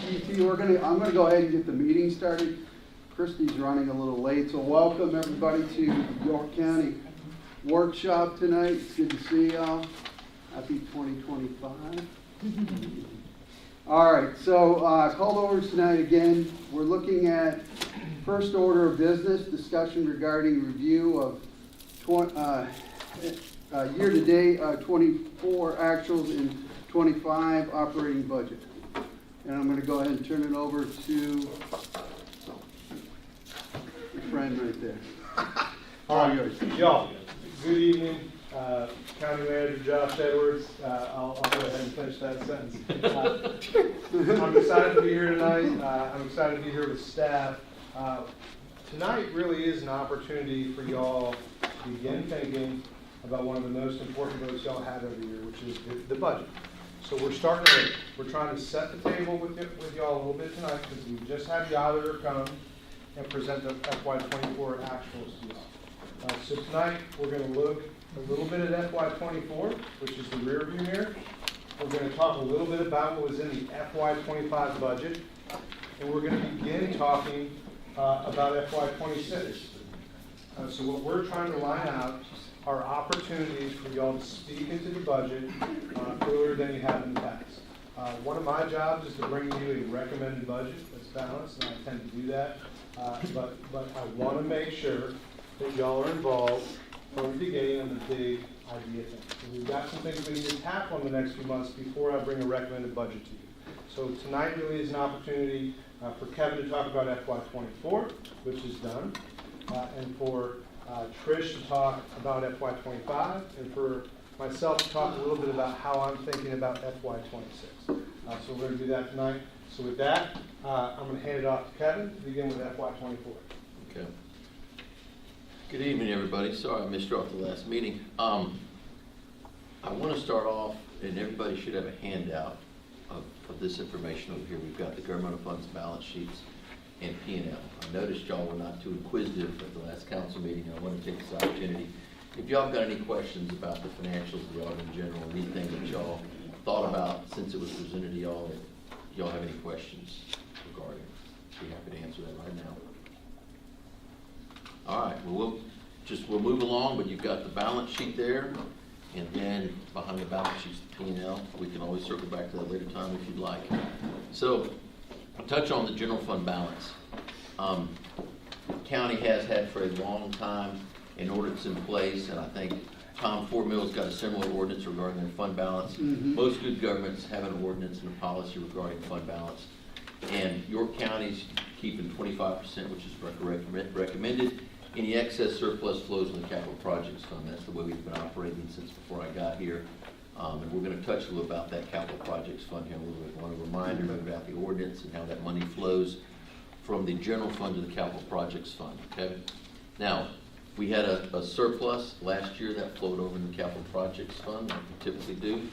I'm gonna go ahead and get the meeting started. Christie's running a little late, so welcome everybody to York County Workshop tonight. It's good to see y'all. Happy 2025. All right, so called orders tonight again. We're looking at first order of business, discussion regarding review of year-to-date 24 actuals and 25 operating budget. And I'm going to go ahead and turn it over to your friend right there. All right, y'all. Good evening, County Manager Josh Edwards. I'll go ahead and finish that sentence. I'm excited to be here tonight. I'm excited to be here with staff. Tonight really is an opportunity for y'all to begin thinking about one of the most important votes y'all have every year, which is the budget. So we're trying to set the table with y'all a little bit tonight because we just had the auditor come and present the FY24 actuals to y'all. So tonight we're going to look a little bit at FY24, which is the rear view mirror. We're going to talk a little bit about what was in the FY25 budget, and we're going to begin talking about FY26. So what we're trying to line out are opportunities for y'all to speak into the budget earlier than you have in the past. One of my jobs is to bring you a recommended budget that's balanced, and I tend to do that. But I want to make sure that y'all are involved from the beginning on the big idea thing. So we've got some things we need to tackle in the next few months before I bring a recommended budget to you. So tonight really is an opportunity for Kevin to talk about FY24, which is done, and for Trish to talk about FY25, and for myself to talk a little bit about how I'm thinking about FY26. So we're going to do that tonight. So with that, I'm going to hand it off to Kevin to begin with FY24. Okay. Good evening, everybody. Sorry I missed you off the last meeting. I want to start off, and everybody should have a handout of this information over here. We've got the governmental funds balance sheets and P&L. I noticed y'all were not too inquisitive at the last council meeting. I want to take this opportunity. If y'all got any questions about the financials of the audit in general, anything that y'all thought about since it was presented to y'all, if y'all have any questions regarding it, I'd be happy to answer that right now. All right, well, we'll move along, but you've got the balance sheet there, and then behind the balance sheet's the P&L. We can always circle back to that later time if you'd like. So, I'll touch on the general fund balance. County has had for a long time an ordinance in place, and I think Tom Fort Mill's got a similar ordinance regarding their fund balance. Mm-hmm. Most good governments have an ordinance and a policy regarding fund balance. And York County's keeping 25%, which is recommended. Any excess surplus flows in the capital projects fund. That's the way we've been operating since before I got here. And we're going to touch a little about that capital projects fund here a little bit. I want to remind everybody about the ordinance and how that money flows from the general fund to the capital projects fund. Okay. Now, we had a surplus last year that flowed over in the capital projects fund, like we typically do.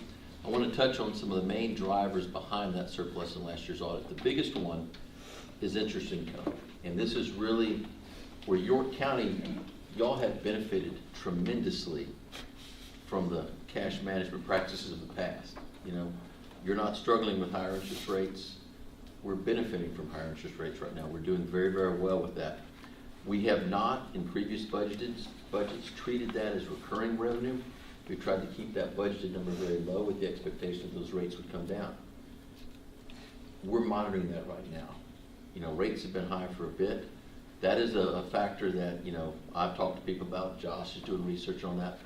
I want to touch on some of the main drivers behind that surplus in last year's audit. The biggest one is interest income, and this is really where York County, y'all have benefited tremendously from the cash management practices of the past. You know, you're not struggling with higher interest rates. We're benefiting from higher interest rates right now. We're doing very, very well with that. We have not, in previous budgets, treated that as recurring revenue. We tried to keep that budgeted number very low with the expectation that those rates would come down. We're monitoring that right now. You know, rates have been high for a bit. That is a factor that, you know, I've talked to people about. Josh is doing research on that.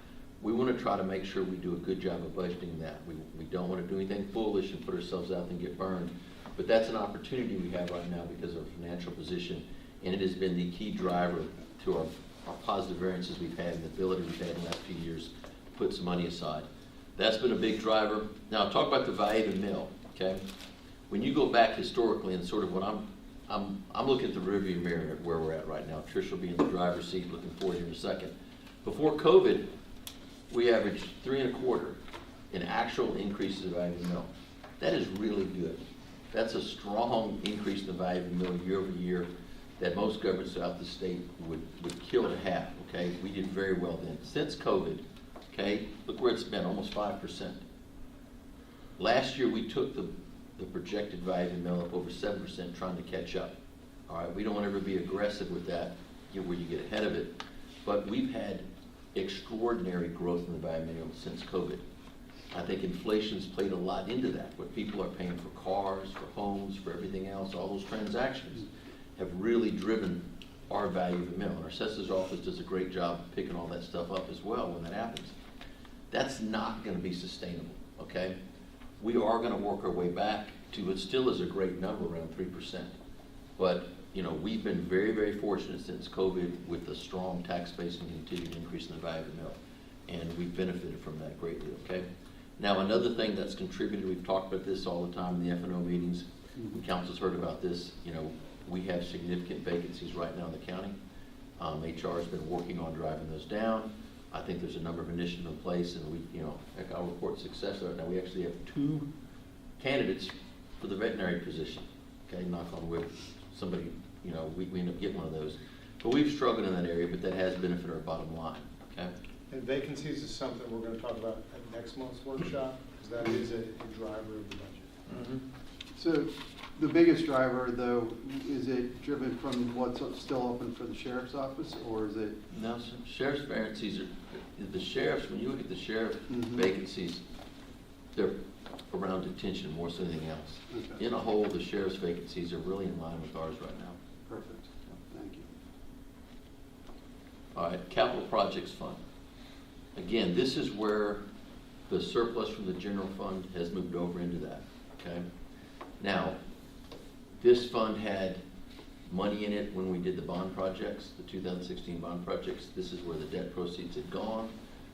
We want to try to make sure we do a good job of budgeting that. We don't want to do anything foolish and put ourselves out and get burned. But that's an opportunity we have right now because of our financial position, and it has been the key driver to our positive variances we've had and the ability we've had in the last few years to put some money aside. That's been a big driver. Now, talk about the Valhaven Mill, okay? When you go back historically and sort of what I'm looking at the rearview mirror at where we're at right now. Trish will be in the driver's seat looking forward here in a second. Before COVID, we averaged 3.25 in actual increases of Valhaven Mill. That is really good. That's a strong increase in the Valhaven Mill year over year that most governments throughout the state would kill to have, okay? We did very well then. Since COVID, okay, look where it's been, almost 5%. Last year we took the the projected value of the mill up over 7%, trying to catch up. All right, we don't want to ever be aggressive with that, where you get ahead of it. But we've had extraordinary growth in the value of the mill since COVID. I think inflation's played a lot into that. What people are paying for cars, for homes, for everything else, all those transactions have really driven our value of the mill. And our assessor's office does a great job picking all that stuff up as well when that happens. That's not going to be sustainable, okay? We are going to work our way back to what still is a great number, around 3%. But, you know, we've been very, very fortunate since COVID with a strong tax base and continued increase in the value of the mill. And we've benefited from that greatly, okay? Now, another thing that's contributed, we've talked about this all the time in the F&O meetings, and council's heard about this, you know, we have significant vacancies right now in the county. HR has been working on driving those down. I think there's a number of initiatives in place, and we, you know, I'll report success right now. We actually have 2 candidates for the veterinary position. Okay, knock on wood, somebody, you know, we end up getting one of those. But we've struggled in that area, but that has benefited our bottom line, okay? And vacancies is something we're gonna talk about at next month's workshop, because that is a driver of the budget. So the biggest driver, though, is it driven from what's still open for the sheriff's office, or is it? No, sheriff's vacancies are, the sheriffs, when you look at the sheriff vacancies, they're around detention more so than anything else. Okay. In a whole, the sheriff's vacancies are really in line with ours right now. Perfect, thank you. All right, capital projects fund. Again, this is where the surplus from the general fund has moved over into that, okay? Now, this fund had money in it when we did the bond projects, the 2016 bond projects. This is where the debt proceeds had gone.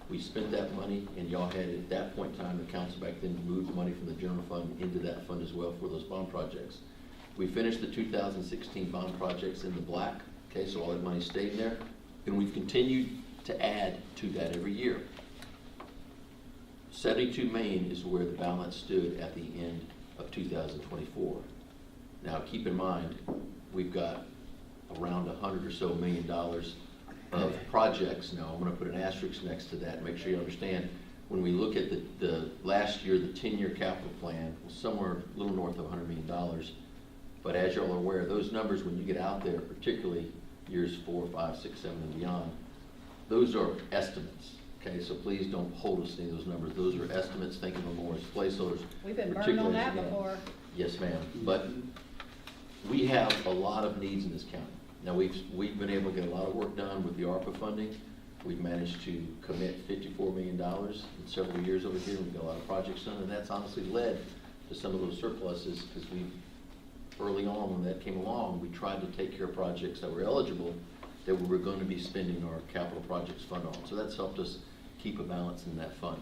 We spent that money, and y'all had, at that point in time, the council back then moved the money from the general fund into that fund as well for those bond projects. We finished the 2016 bond projects in the black, okay, so all that money stayed there, and we've continued to add to that every year. 72 million is where the balance stood at the end of 2024. Now, keep in mind, we've got around $100 or so million of projects. Now, I'm going to put an asterisk next to that and make sure you understand. When we look at the last year, the 10-year capital plan was somewhere a little north of $100 million. But as y'all are aware, those numbers, when you get out there, particularly years 4, 5, 6, 7, and beyond, those are estimates. Okay, so please don't hold us to any of those numbers. Those are estimates, think of them more as placeholders. We've been burned on that before. Yes, ma'am. But we have a lot of needs in this county. Now, we've been able to get a lot of work done with the ARPA funding. We've managed to commit $54 million in several years over here. We've got a lot of projects done, and that's honestly led to some of those surpluses, because early on when that came along, we tried to take care of projects that were eligible that we were going to be spending our capital projects fund on. So that's helped us keep a balance in that fund.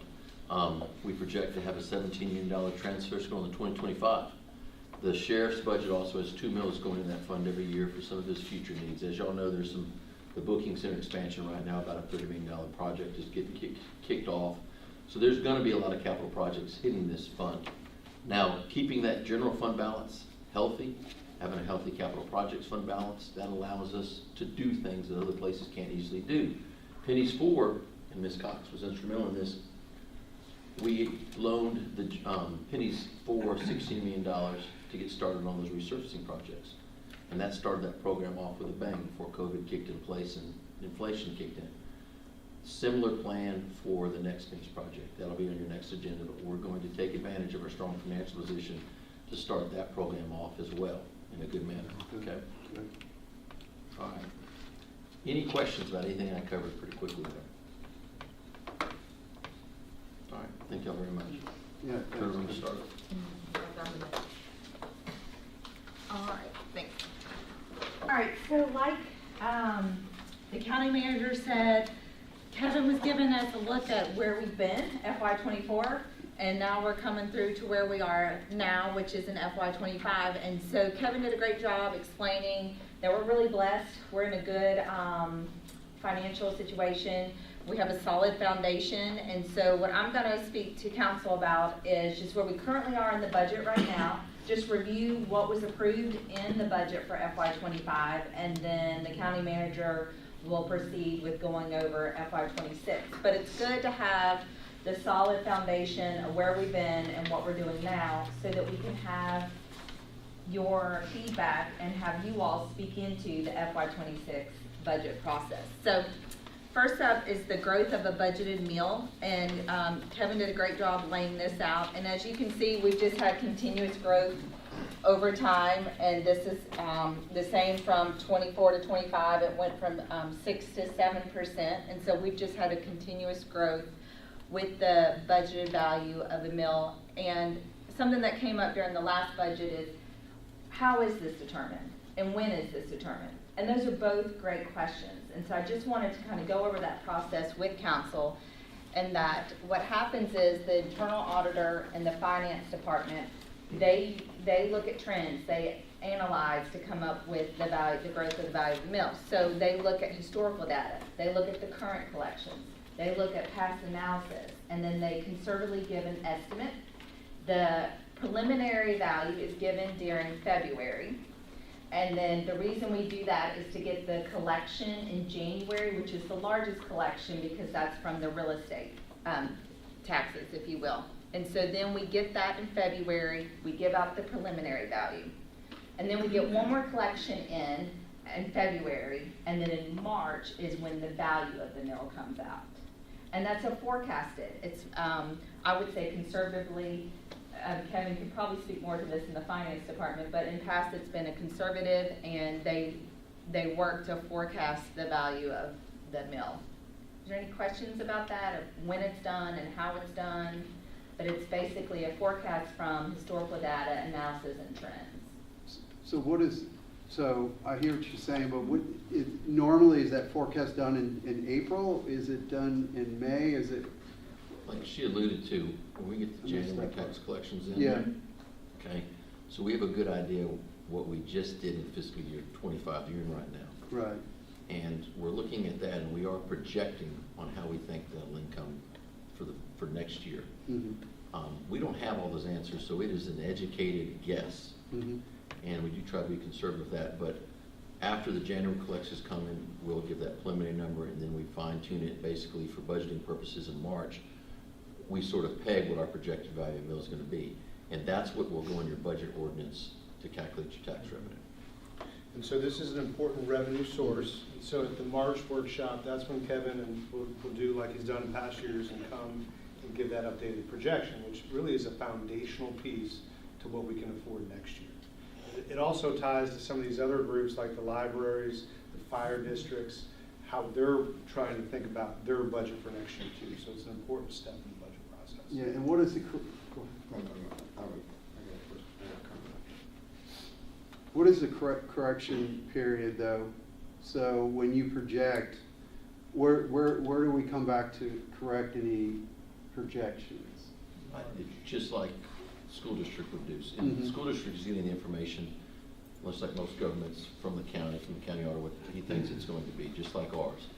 We project to have a $17 million transfer going to 2025. The sheriff's budget also has $2 million going in that fund every year for some of his future needs. As y'all know, there's the booking center expansion right now, about a $30 million project is getting kicked off. So there's going to be a lot of capital projects hitting this fund. Now, keeping that general fund balance healthy, having a healthy capital projects fund balance, that allows us to do things that other places can't easily do. Pennies 4, and Ms. Cox was instrumental in this, we loaned the Pennies 4 $16 million to get started on those resurfacing projects. And that started that program off with a bang before COVID kicked in place and inflation kicked in. Similar plan for the next Pennies project. That'll be on your next agenda, but we're going to take advantage of our strong financial position to start that program off as well in a good manner, okay? Good. All right. Any questions about anything I covered pretty quickly there? All right, thank y'all very much. Yeah, Turn it over to thanks. start. All right, thanks. All right, so like the county manager said, Kevin was giving us a look at where we've been, FY24, and now we're coming through to where we are now, which is in FY25. And so Kevin did a great job explaining that we're really blessed. We're in a good financial situation. We have a solid foundation. And so what I'm going to speak to council about is just where we currently are in the budget right now. Just review what was approved in the budget for FY25, and then the county manager will proceed with going over FY26. But it's good to have the solid foundation of where we've been and what we're doing now, so that we can have your feedback and have you all speak into the FY26 budget process. So first up is the growth of a budgeted meal, and Kevin did a great job laying this out. And as you can see, we've just had continuous growth over time, and this is the same from 24 to 25. It went from 6 to 7%, and so we've just had a continuous growth with the budgeted value of the meal. And something that came up during the last budget is, how is this determined, and when is this determined? And those are both great questions. And so I just wanted to kind of go over that process with council, and that what happens is the internal auditor and the finance department, they look at trends, they analyze to come up with the value, the growth of the value of the meal. So they look at historical data, they look at the current collections, they look at past analysis, and then they conservatively give an estimate. The preliminary value is given during February. And then the reason we do that is to get the collection in January, which is the largest collection because that's from the real estate taxes, if you will. And so then we get that in February, we give out the preliminary value. And then we get one more collection in February, and then in March is when the value of the mill comes out. And that's a forecasted. It's, I would say conservatively, Kevin could probably speak more to this in the finance department, but in past it's been a conservative, and they work to forecast the value of the mill. Is there any questions about that, of when it's done and how it's done? But it's basically a forecast from historical data, analysis, and trends. So I hear what you're saying, but normally is that forecast done in April? Is it done in May? Is it? Like she alluded to, when we get the January tax collections in. Yeah. Okay, so we have a good idea what we just did in fiscal year 25 you're in right now. Right. And we're looking at that, and we are projecting on how we think that'll income for next year. Mm-hmm. We don't have all those answers, so it is an educated guess. Mm-hmm. And we do try to be conservative with that, but after the January collections come in, we'll give that preliminary number, and then we fine tune it basically for budgeting purposes in March. We sort of peg what our projected value of the mill is going to be, and that's what will go in your budget ordinance to calculate your tax revenue. And so this is an important revenue source. So at the March workshop, that's when Kevin will do like he's done in past years and come and give that updated projection, which really is a foundational piece to what we can afford next year. It also ties to some of these other groups like the libraries, the fire districts, how they're trying to think about their budget for next year too. So it's an important step in the budget process. Yeah, and what is the, what is the correction period though? So when you project, where do we come back to correct any projections? Just like school district would do. And the school district is getting the information, much like most governments, from the county auditor, what he thinks it's going to be, just like ours.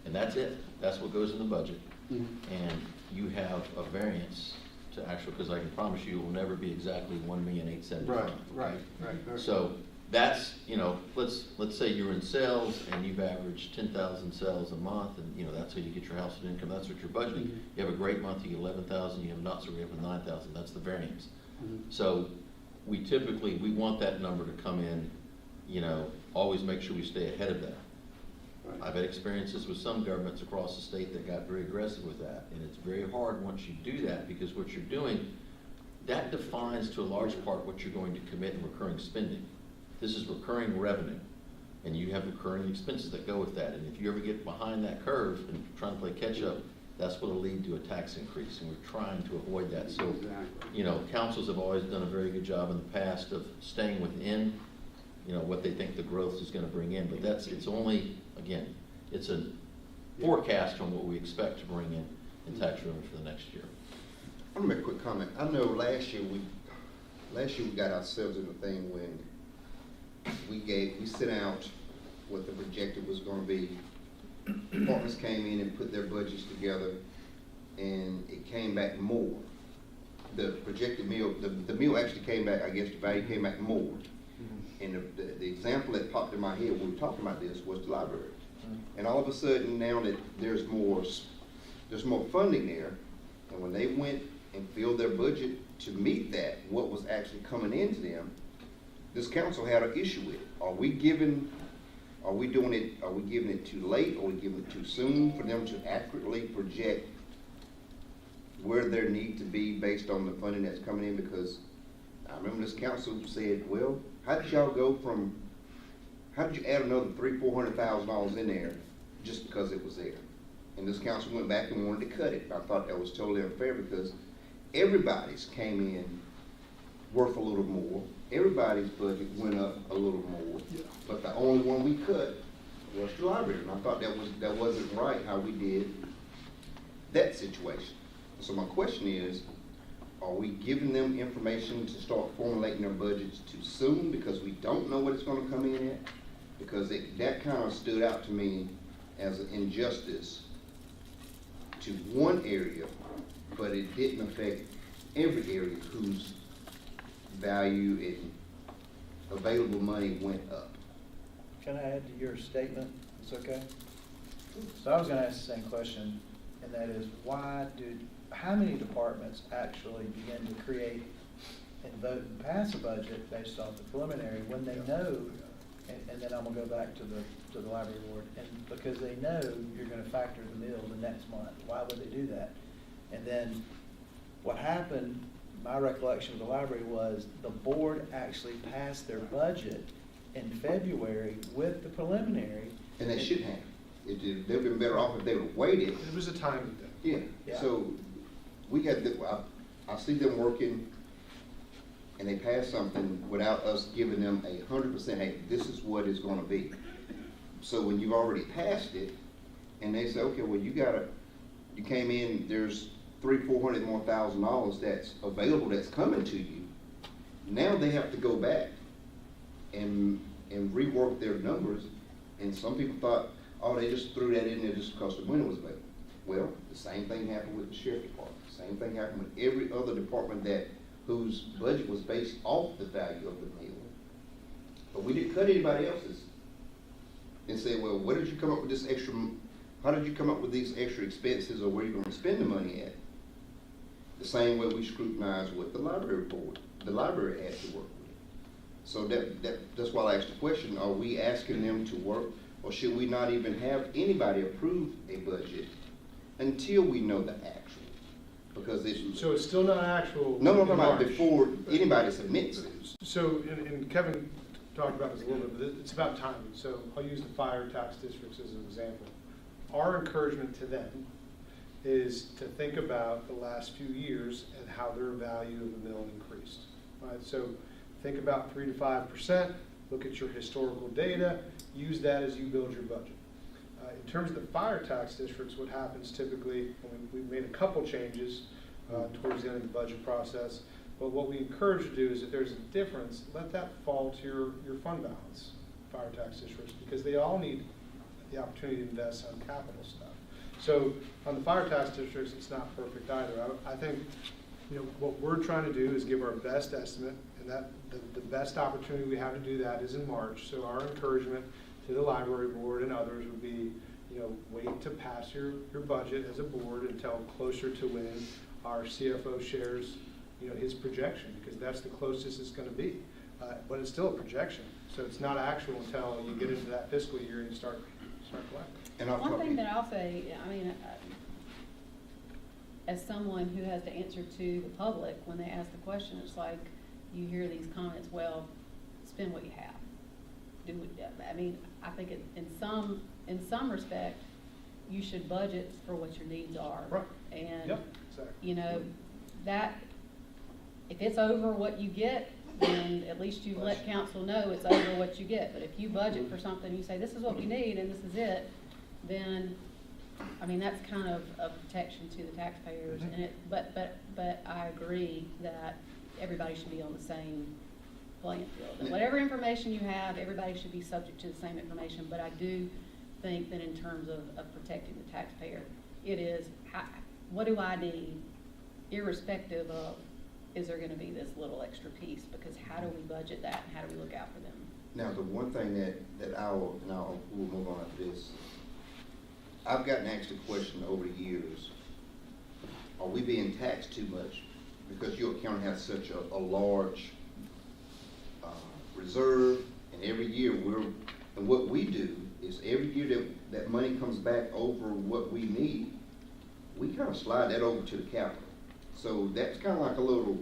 And that's it. That's what goes in the budget. And you have a variance to actual, because I can promise you it will never be exactly 1,875,000. Right. So that's, let's say you're in sales and you've averaged 10,000 sales a month, and that's how you get your household income. That's what you're budgeting. You have a great month, you get 11,000. You have not so great with 9,000. That's the variance. So we typically want that number to come in. Always make sure we stay ahead of that. Right. I've had experiences with some governments across the state that got very aggressive with that, and it's very hard once you do that, because what you're doing, that defines to a large part what you're going to commit in recurring spending. This is recurring revenue, and you have recurring expenses that go with that. And if you ever get behind that curve and trying to play catch up, that's what will lead to a tax increase, and we're trying to avoid that. So, councils have always done a very good job in the past of staying within, what they think the growth is going to bring in. But it's only, again, it's a forecast on what we expect to bring in tax revenue for the next year. I'm gonna make a quick comment. I know last year we got ourselves in the thing when we sent out what the projected was gonna be. Departments came in and put their budgets together, and it came back more. The projected meal, the meal actually came back, I guess the value came back more. And the example that popped in my head when we were talking about this was the library. And all of a sudden, now that there's more funding there, And when they went and filled their budget to meet that, what was actually coming into them, this council had an issue with it. Are we giving it too late, or are we giving it too soon for them to accurately project where their need to be based on the funding that's coming in? Because I remember this council said, well, how did you add another $300,000-400,000 in there just because it was there? And this council went back and wanted to cut it. I thought that was totally unfair, because everybody's came in worth a little more. Everybody's budget went up a little more, but the only one we cut was the library. And I thought that wasn't right how we did that situation. So my question is, are we giving them information to start formulating their budgets too soon because we don't know what it's gonna come in at? Because that kind of stood out to me as an injustice to one area, but it didn't affect every area whose value and available money went up. Can I add to your statement? It's okay? So I was gonna ask the same question, and that is, how many departments actually begin to create and vote and pass a budget based off the preliminary when they know, and then I'm gonna go back to the library board, and because they know you're gonna factor the mill the next month, why would they do that? And then what happened, my recollection of the library was the board actually passed their budget in February with the preliminary. And they should have. They'd been better off if they would have waited. It was a timing thing. Yeah, Yeah. so we had, I see them working, and they pass something without us giving them 100%, hey, this is what it's gonna be. So when you've already passed it, and they say, okay, well, you came in, there's $300,000-400,000 more that's available, that's coming to you. Now they have to go back and rework their numbers, and some people thought, oh, they just threw that in there just because the money was available. Well, the same thing happened with the sheriff department. Same thing happened with every other department whose budget was based off the value of the meal. But we didn't cut anybody else's and say, well, where did you come up with this extra, how did you come up with these extra expenses, or where are you gonna spend the money at? The same way we scrutinize what the library board, the library had to work with. So that's why I asked the question, are we asking them to work, or should we not even have anybody approve a budget until we know the actual? Because So it's still not actual. no, in March. before anybody submits it. So, and Kevin talked about this a little bit, but it's about timing. So I'll use the fire tax districts as an example. Our encouragement to them is to think about the last few years and how their value of the mill increased. Right? So think about 3 to 5%, look at your historical data, use that as you build your budget. In terms of the fire tax districts, what happens typically, and we've made a couple changes towards the end of the budget process, but what we encourage you to do is if there's a difference, let that fall to your fund balance, fire tax districts, because they all need the opportunity to invest on capital stuff. So on the fire tax districts, it's not perfect either. I think, what we're trying to do is give our best estimate, and that the best opportunity we have to do that is in March. So our encouragement to the library board and others would be, wait to pass your budget as a board until closer to when our CFO shares, his projection, because that's the closest it's going to be. But it's still a projection, so it's not actual until you get into that fiscal year and you start collecting. And I'll One talk- thing that I'll say, as someone who has to answer to the public when they ask the question, it's like you hear these comments, well, spend what you have. I think in some respect, you should budget for what your needs are. Right. And, Yep, exactly. that, if it's over what you get, then at least you let council know it's over what you get. But if you budget for something, you say, this is what we need and this is it, then, that's kind of a protection to the taxpayers. And but I agree that everybody should be on the same playing field. And whatever information you have, everybody should be subject to the same information. But I do think that in terms of protecting the taxpayer, it is, what do I need, irrespective of, is there gonna be this little extra piece? Because how do we budget that and how do we look out for them? Now, the one thing that we'll move on after this, I've gotten asked a question over the years, are we being taxed too much? Because York County has such a large reserve, and every year and what we do is every year that money comes back over what we need, we kind of slide that over to the capital. So that's kind of like a little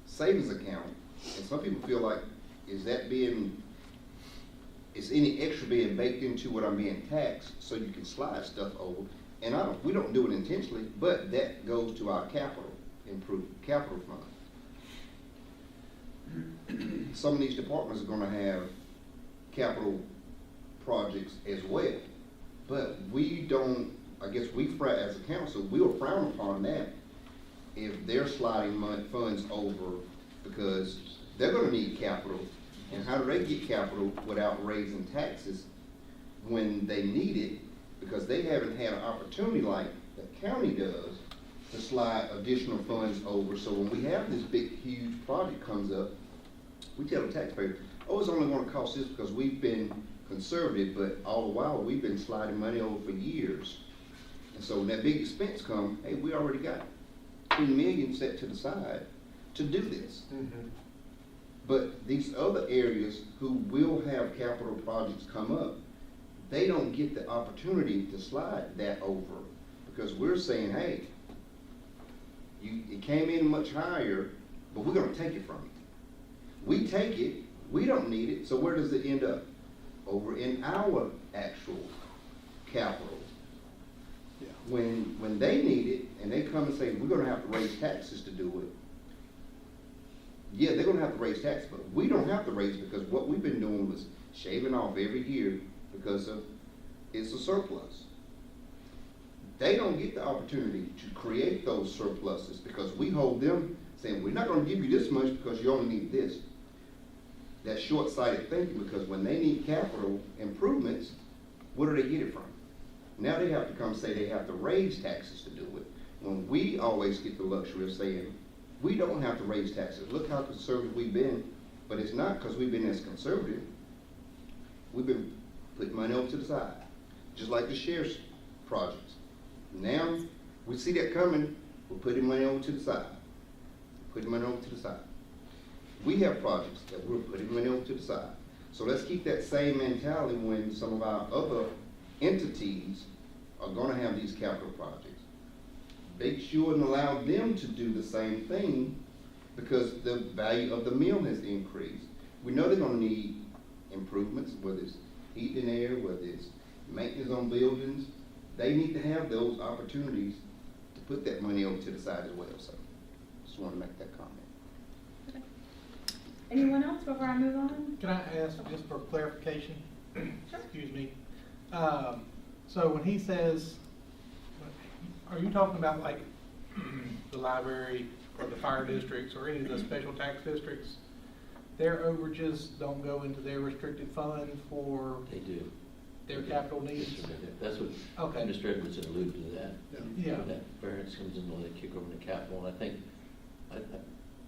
savings account, and some people feel like, is any extra being baked into what I'm being taxed so you can slide stuff over? And we don't do it intentionally, but that goes to our capital fund. Some of these departments are gonna have capital projects as well, but we don't, I guess as a council, we'll frown upon that if they're sliding funds over, because they're gonna need capital. And how do they get capital without raising taxes when they need it? Because they haven't had an opportunity like the county does to slide additional funds over. So when we have this big, huge project comes up, we tell the taxpayer, oh, it's only gonna cost this because we've been conservative, but all the while, we've been sliding money over for years. And so when that big expense comes, hey, we already got 10 million set to the side to do this. But these other areas who will have capital projects come up, they don't get the opportunity to slide that over, because we're saying, hey, it came in much higher, but we're gonna take it from you. We take it, we don't need it, so where does it end up? Over in our actual capital. Yeah. When they need it, and they come and say, we're gonna have to raise taxes to do it, yeah, they're gonna have to raise taxes, but we don't have to raise, because what we've been doing was shaving off every year because it's a surplus. They don't get the opportunity to create those surpluses, because we hold them saying, we're not gonna give you this much because you only need this. That's short-sighted thinking, because when they need capital improvements, where do they get it from? Now they have to come say they have to raise taxes to do it, when we always get the luxury of saying, we don't have to raise taxes. Look how conservative we've been, but it's not because we've been as conservative. We've been putting money over to the side, just like the sheriff's projects. Now, we see that coming, we're putting money over to the side, putting money over to the side. We have projects that we're putting money over to the side. So let's keep that same mentality when some of our other entities are gonna have these capital projects. Make sure and allow them to do the same thing, because the value of the mill has increased. We know they're gonna need improvements, whether it's heat and air, whether it's maintenance on buildings. They need to have those opportunities to put that money over to the side as well. So just want to make that comment. Anyone else before I move on? Can I ask just for clarification? Sure. Excuse me. So when he says, are you talking about like the library or the fire districts or any of the special tax districts? Their overages don't go into their restricted fund for They do. their capital needs? That's what Okay. Administrator was alluded to that. Yeah. That variance comes in when they kick over the capital, and I think,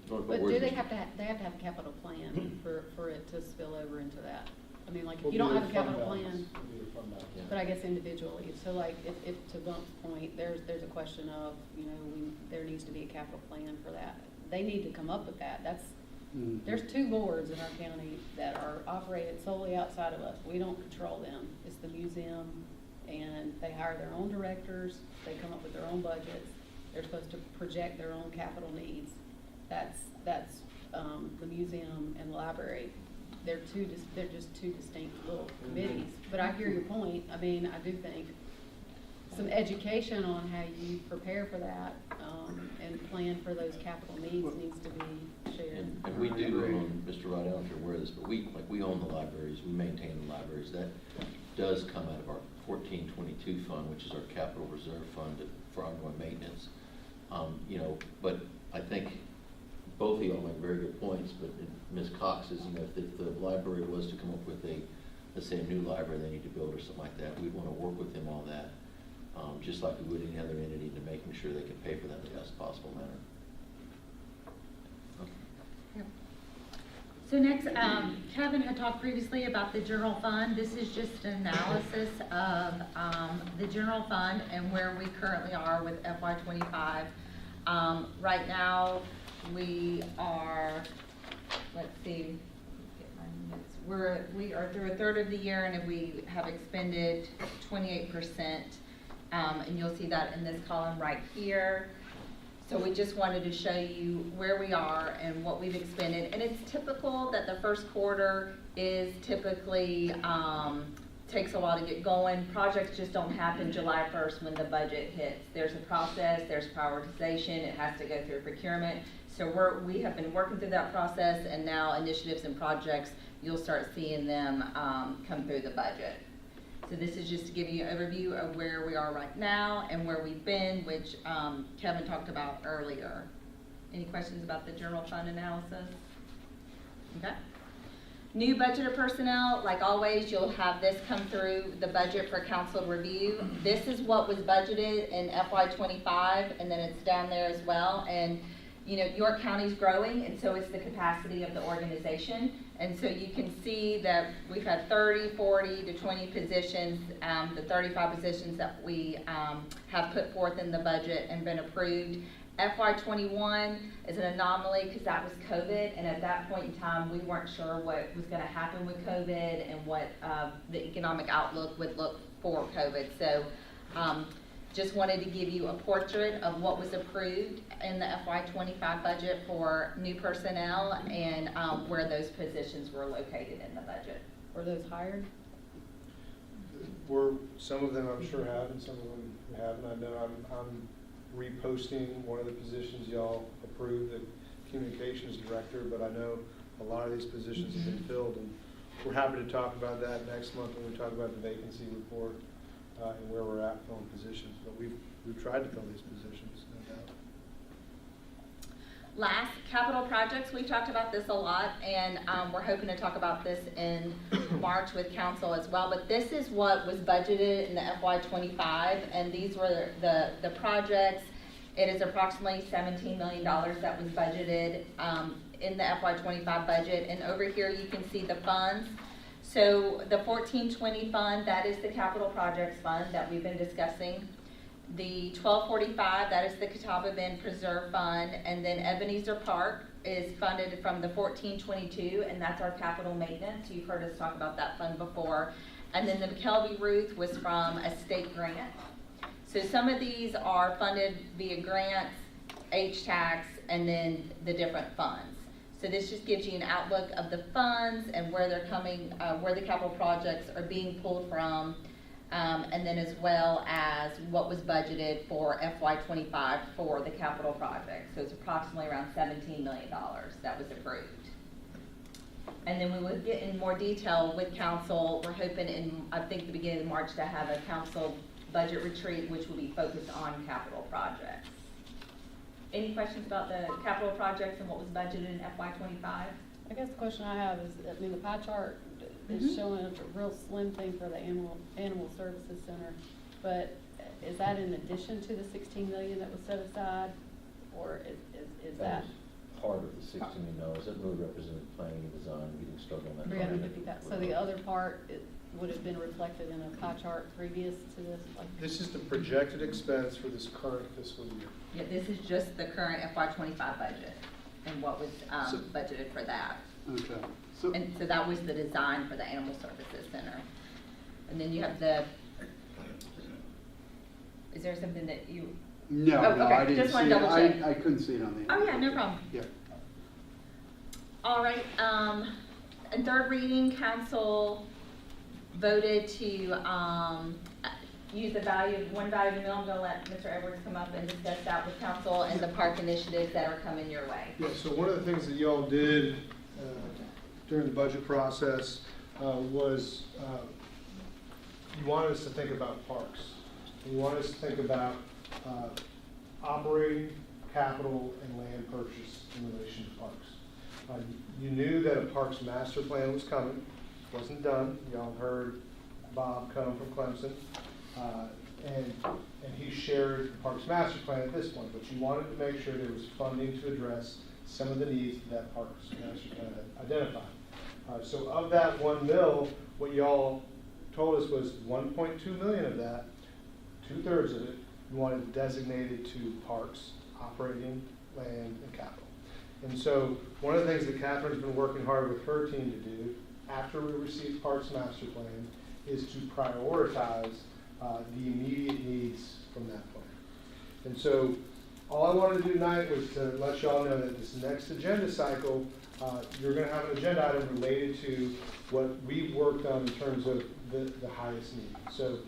But do they have to have a capital plan for it to spill over into that? I mean, like, if you don't have a capital plan, Yeah. but I guess individually, so like, if to Bump's point, there's a question of, you know, there needs to be a capital plan for that. They need to come up with that. There's 2 boards in our county that are operated solely outside of us. We don't control them. It's the museum, and they hire their own directors, they come up with their own budgets, they're supposed to project their own capital needs. That's the museum and the library. They're just 2 distinct little committees. But I hear your point. I mean, I do think some education on how you prepare for that, and plan for those capital needs to be shared. And we do, Mr. Wright, I don't know if you're aware of this, but we own the libraries, we maintain the libraries. That does come out of our 1422 fund, which is our capital reserve fund for ongoing maintenance. You know, but I think both of y'all make very good points, but Ms. Cox is, you know, if the library was to come up with let's say a new library they need to build or something like that, we'd want to work with them on that, just like we would any other entity, to making sure they can pay for that in the best possible manner. So next, Kevin had talked previously about the general fund. This is just an analysis of the general fund and where we currently are with FY25. Right now, we are, let's see, get my notes. We are through a third of the year and we have expended 28%. And you'll see that in this column right here. So we just wanted to show you where we are and what we've expended. And it's typical that the first quarter is typically, takes a while to get going. Projects just don't happen July 1st when the budget hits. There's a process, there's prioritization, it has to go through procurement. So we have been working through that process, and now initiatives and projects, you'll start seeing them come through the budget. So this is just to give you an overview of where we are right now and where we've been, which Kevin talked about earlier. Any questions about the general fund analysis? Okay. New budgeted personnel, like always, you'll have this come through the budget for council review. This is what was budgeted in FY25, and then it's down there as well. And you know, York County's growing, and so is the capacity of the organization. And so you can see that we've had 30, 40 to 20 positions, the 35 positions that we have put forth in the budget and been approved. FY21 is an anomaly because that was COVID, and at that point in time, we weren't sure what was going to happen with COVID and what the economic outlook would look for COVID. So just wanted to give you a portrait of what was approved in the FY25 budget for new personnel and where those positions were located in the budget. Were those hired? Some of them I'm sure have, and some of them haven't. I know I'm reposting one of the positions y'all approved, the communications director, but I know a lot of these positions have been filled, and we're happy to talk about that next month when we talk about the vacancy report and where we're at filling positions. But we've tried to fill these positions, no doubt. Last, capital projects, we talked about this a lot, and we're hoping to talk about this in March with council as well, but this is what was budgeted in the FY25, and these were the projects. It is approximately $17 million that was budgeted in the FY25 budget, and over here you can see the funds. So the 1420 fund, that is the capital projects fund that we've been discussing. The 1245, that is the Catawba Bend Preserve Fund, and then Ebenezer Park is funded from the 1422, and that's our capital maintenance. You've heard us talk about that fund before. And then the McKelvey Ruth was from a state grant. So some of these are funded via grants, H-Tax, and then the different funds. So this just gives you an outlook of the funds and where they're coming, where the capital projects are being pulled from, and then as well as what was budgeted for FY25 for the capital project. So it's approximately around $17 million that was approved. And then we will get in more detail with council. We're hoping in, I think, the beginning of March to have a council budget retreat, which will be focused on capital projects. Any questions about the capital projects and what was budgeted in FY25? I guess the question I have is, I mean, the pie chart is showing a real slim thing for the Animal Services Center, but is that in addition to the 16 million that was set aside, or is that? Part of the $16 million, that really represented planning and design, getting started on that. 350,000. So the other part would have been reflected in a pie chart previous to this? This is the projected expense for this current fiscal year. Yeah, this is just the current FY25 budget and what was budgeted for that. Okay. And so that was the design for the Animal Services Center. And then you have the, is there something that you? No, Oh, no, okay. I didn't Just wanna see it. double check. I couldn't see it on the. Oh, yeah, no problem. Yeah. All right, in third reading, council voted to use the one value of the mill. I'm gonna let Mr. Edwards come up and discuss that with council and the park initiatives that are coming your way. Yeah, so one of the things that y'all did during the budget process was you wanted us to think about parks. You wanted us to think about operating, capital, and land purchase in relation to parks. You knew that a parks master plan was coming. It wasn't done. Y'all heard Bob come from Clemson. And he shared the parks master plan at this point, but you wanted to make sure there was funding to address some of the needs that parks master plan identified. So of that $1 million, what y'all told us was 1.2 million of that, 2/3 of it, you wanted designated to parks operating, land, and capital. And so one of the things that Catherine's been working hard with her team to do after we receive Parks Master Plan is to prioritize the immediate needs from that plan. And so all I wanted to do tonight was to let y'all know that this next agenda cycle, you're going to have an agenda item related to what we've worked on in terms of the highest need. So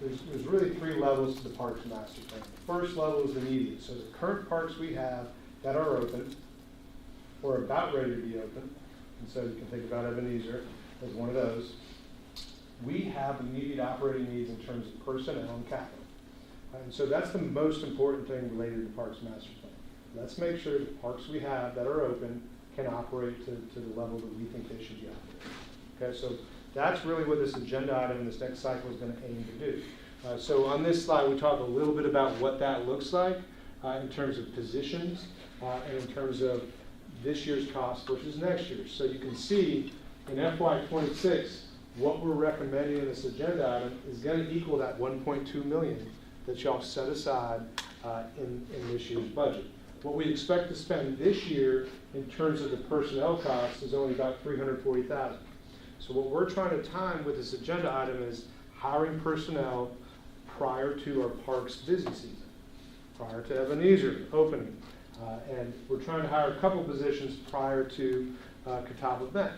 there's really 3 levels to the Parks Master Plan. The first level is immediate. So the current parks we have that are open or about ready to be open, and so you can think about Ebenezer as one of those. We have immediate operating needs in terms of personnel and capital. And so that's the most important thing related to the Parks Master Plan. Let's make sure the parks we have that are open can operate to the level that we think they should be operating. Okay, so that's really what this agenda item in this next cycle is going to aim to do. So on this slide, we talk a little bit about what that looks like in terms of positions and in terms of this year's cost versus next year's. So you can see in FY26, what we're recommending in this agenda item is going to equal that 1.2 million that y'all set aside in this year's budget. What we expect to spend this year in terms of the personnel costs is only about $340,000. So what we're trying to time with this agenda item is hiring personnel prior to our parks busy season, prior to Ebenezer opening. And we're trying to hire a couple positions prior to Catawba Bend.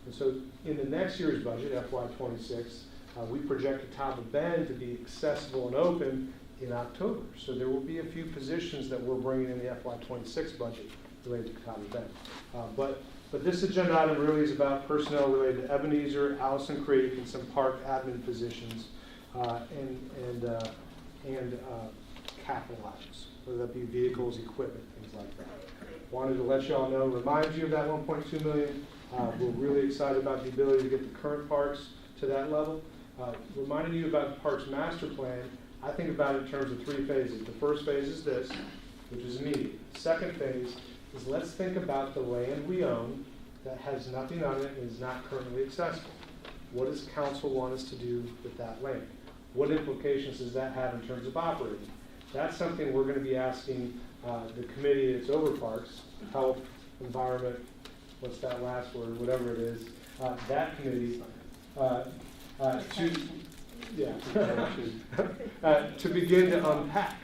And so in the next year's budget, FY26, we project Catawba Bend to be accessible and open in October. So there will be a few positions that we're bringing in the FY26 budget related to Catawba Bend. But this agenda item really is about personnel related to Ebenezer, Allison Creek, and some park admin positions, and capital items, whether that be vehicles, equipment, things like that. Wanted to let y'all know, remind you of that 1.2 million. We're really excited about the ability to get the current parks to that level. Reminding you about the Parks Master Plan, I think about it in terms of 3 phases. The first phase is this, which is immediate. The second phase is let's think about the land we own that has nothing on it and is not currently accessible. What does council want us to do with that land? What implications does that have in terms of operating? That's something we're going to be asking the committee that's over parks, health, environment, what's that last word, whatever it is, that committee, to begin to unpack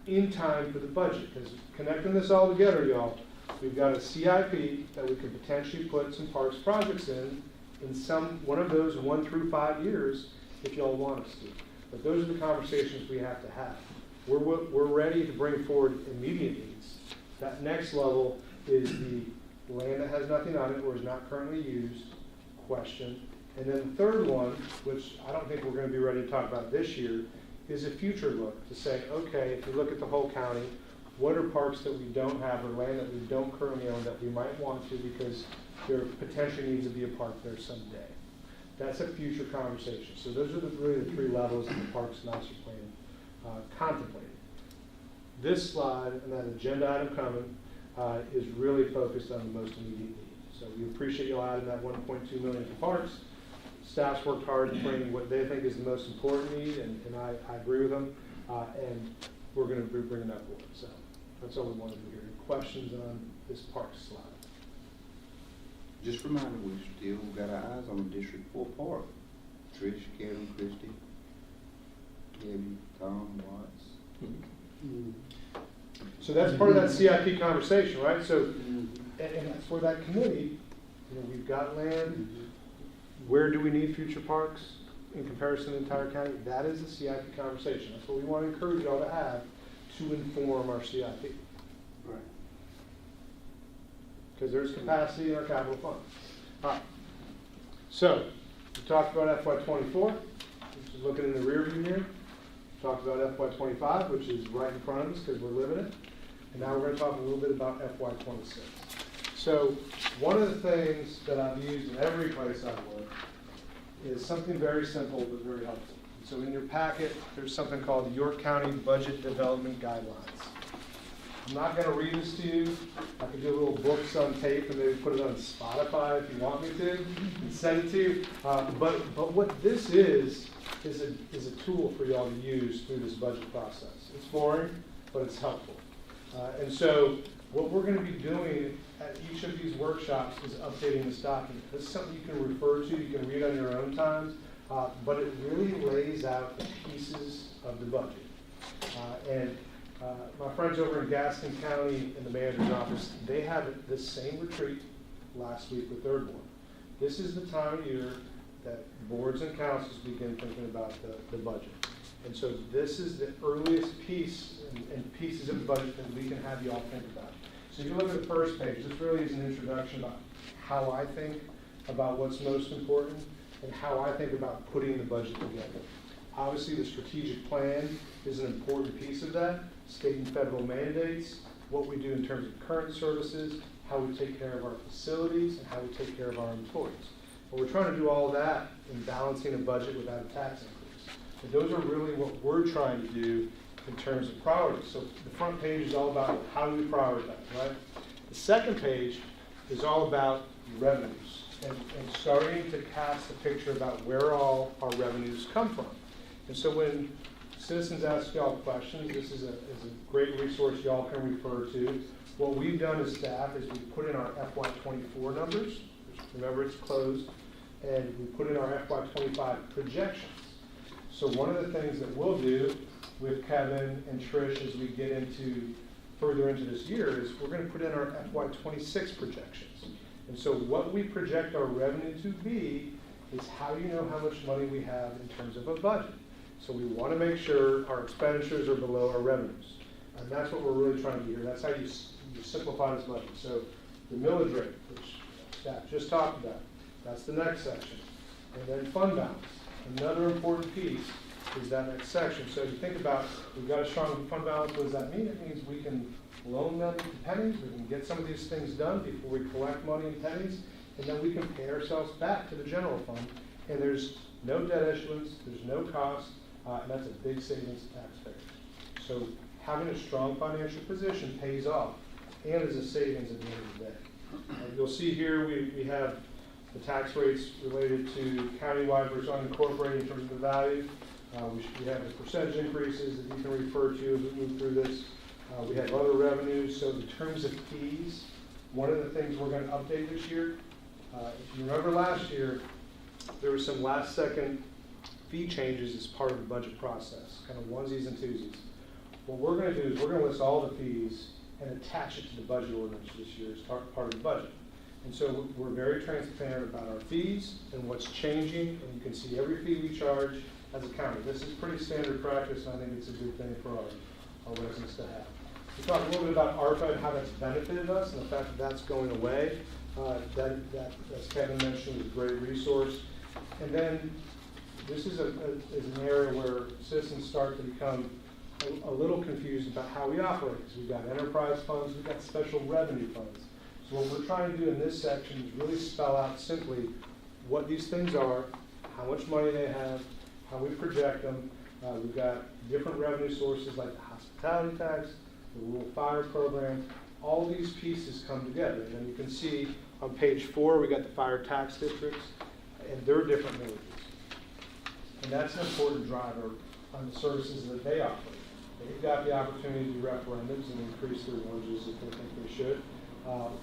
in time for the budget. Because connecting this all together, y'all, we've got a CIP that we could potentially put some parks projects in one of those 1 through 5 years if y'all want us to. But those are the conversations we have to have. We're ready to bring forward immediate needs. That next level is the land that has nothing on it or is not currently used question. And then the third one, which I don't think we're going to be ready to talk about this year, is a future look to say, okay, if you look at the whole county, what are parks that we don't have or land that we don't currently own that we might want to because there potentially needs to be a park there someday. That's a future conversation. So those are really the 3 levels of the Parks Master Plan contemplated. This slide and that agenda item coming is really focused on the most immediate need. So we appreciate y'all adding that 1.2 million to parks. Staff's worked hard in finding what they think is the most important need, and I agree with them. And we're going to be bringing that forward. So that's all we wanted to hear. Questions on this park slide? Just remember, we still got our eyes on the District 4 Park. Trish, Kevin, Christie, Debbie, Tom, Watts. So that's part of that CIP conversation, right? So, and for that committee, we've got land. Where do we need future parks in comparison to the entire county? That is a CIP conversation. That's what we want to encourage y'all to have to inform our CIP. Right. Because there's capacity in our capital fund. All right. So, we talked about FY24, which is looking in the rear view here. We talked about FY25, which is right in front of us because we're living it. And now we're going to talk a little bit about FY26. So, one of the things that I've used in every place I've worked is something very simple but very helpful. So in your packet, there's something called the York County Budget Development Guidelines. I'm not going to read this to you. I could do little books on tape and maybe put it on Spotify if you want me to and send it to you. But what this is a tool for y'all to use through this budget process. It's boring, but it's helpful. And so what we're gonna be doing at each of these workshops is updating this document. This is something you can refer to, you can read on your own time, but it really lays out the pieces of the budget. My friends over in Gaston County in the manager's office, they had this same retreat last week with their board. This is the time of year that boards and councils begin thinking about the budget. And so this is the earliest piece and pieces of the budget that we can have you all think about. So if you look at the first page, this really is an introduction about how I think about what's most important and how I think about putting the budget together. Obviously, the strategic plan is an important piece of that, state and federal mandates, what we do in terms of current services, how we take care of our facilities, and how we take care of our employees. But we're trying to do all that in balancing a budget without a tax increase. And those are really what we're trying to do in terms of priorities. So the front page is all about how we prioritize, right? The second page is all about revenues and starting to cast a picture about where all our revenues come from. And so when citizens ask y'all questions, this is a great resource y'all can refer to. What we've done as staff is we put in our FY24 numbers, which remember it's closed, and we put in our FY25 projections. So one of the things that we'll do with Kevin and Trish as we get further into this year is we're going to put in our FY26 projections. And so what we project our revenue to be is how you know how much money we have in terms of a budget. So we want to make sure our expenditures are below our revenues. And that's what we're really trying to do here. That's how you simplify this budget. So the millage rate, which staff just talked about, that's the next section. And then fund balance. Another important piece is that next section. So you think about, we've got a strong fund balance. What does that mean? It means we can loan money in pennies. We can get some of these things done before we collect money in pennies. And then we can pay ourselves back to the general fund. And there's no debt issuance. There's no cost. And that's a big savings to taxpayers. So having a strong financial position pays off and is a savings at the end of the day. You'll see here we have the tax rates related to countywide versus unincorporated in terms of the value. We have the percentage increases that you can refer to as we move through this. We have other revenues. So in terms of fees, one of the things we're going to update this year, if you remember last year, there were some last second fee changes as part of the budget process, kind of onesies and twosies. What we're going to do is we're going to list all the fees and attach it to the budget ordinance this year as part of the budget. And so we're very transparent about our fees and what's changing, and you can see every fee we charge as a county. This is pretty standard practice, and I think it's a good thing for our residents to have. We talked a little bit about ARPA and how that's benefited us and the fact that that's going away. That, as Kevin mentioned, is a great resource. And then this is an area where citizens start to become a little confused about how we operate. Because we've got enterprise funds, we've got special revenue funds. So what we're trying to do in this section is really spell out simply what these things are, how much money they have, how we project them. We've got different revenue sources like the hospitality tax, the rural fire program. All these pieces come together. And then you can see on page 4, we got the fire tax districts and their different villages. And that's an important driver on the services that they offer. They've got the opportunity to do referendums and increase their villages if they think they should.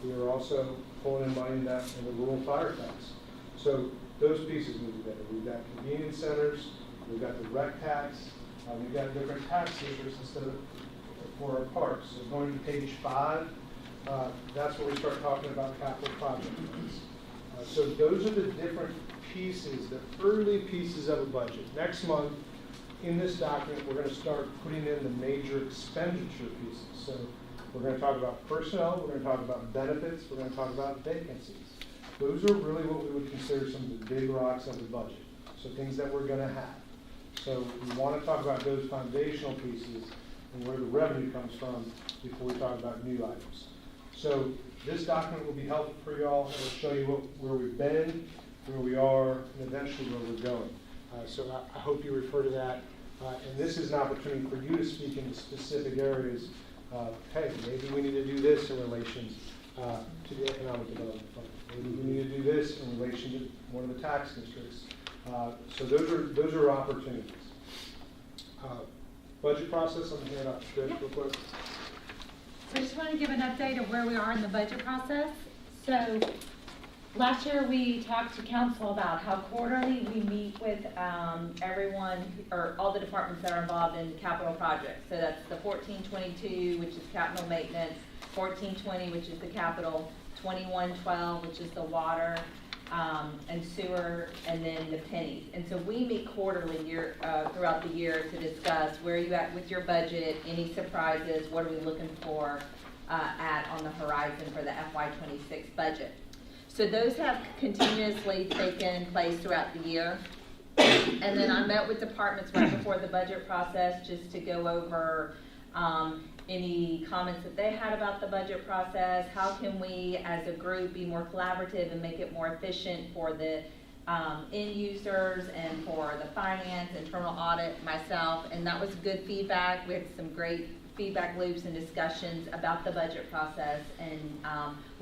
We are also pulling in money in the rural fire tax. So those pieces move together. We've got convenience centers, we've got the rec tax, we've got different tax districts instead of for our parks. So going to page 5, that's where we start talking about capital project funds. So those are the different pieces, the early pieces of a budget. Next month, in this document, we're going to start putting in the major expenditure pieces. So we're going to talk about personnel, we're going to talk about benefits, we're going to talk about vacancies. Those are really what we would consider some of the big rocks of the budget. So things that we're going to have. So we want to talk about those foundational pieces and where the revenue comes from before we talk about new items. So this document will be helpful for y'all. It'll show you where we've been, where we are, and eventually where we're going. So I hope you refer to that. And this is an opportunity for you to speak into specific areas. Hey, maybe we need to do this in relation to the Economic Development Fund. Maybe we need to do this in relation to one of the tax districts. So those are opportunities. Budget process, I'm going to hand out to Trish real quick. So I just want to give an update of where we are in the budget process. So last year, we talked to council about how quarterly we meet with everyone, or all the departments that are involved in capital projects. So that's the 1422, which is capital maintenance, 1420, which is the capital, 2112, which is the water and sewer, and then the pennies. And so we meet quarterly throughout the year to discuss where are you at with your budget, any surprises, what are we looking for on the horizon for the FY26 budget. So those have continuously taken place throughout the year. And then I met with departments right before the budget process just to go over any comments that they had about the budget process. How can we as a group be more collaborative and make it more efficient for the end users and for the finance, internal audit, myself, and that was good feedback. We had some great feedback loops and discussions about the budget process, and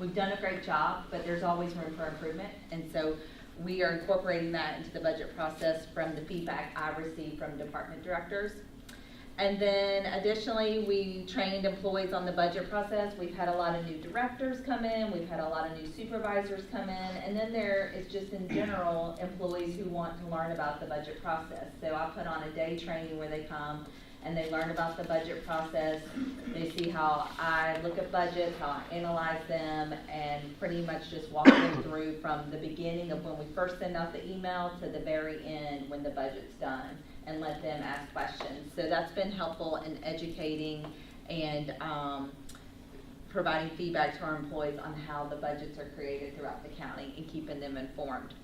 we've done a great job, but there's always room for improvement, and so we are incorporating that into the budget process from the feedback I received from department directors. And then additionally, we trained employees on the budget process. We've had a lot of new directors come in, we've had a lot of new supervisors come in, and then there is just in general employees who want to learn about the budget process. So I put on a day training where they come and they learn about the budget process. They see how I look at budgets, how I analyze them, and pretty much just walk them through from the beginning of when we first send out the email to the very end when the budget's done, and let them ask questions. So that's been helpful in educating and providing feedback to our employees on how the budgets are created throughout the county and keeping them informed.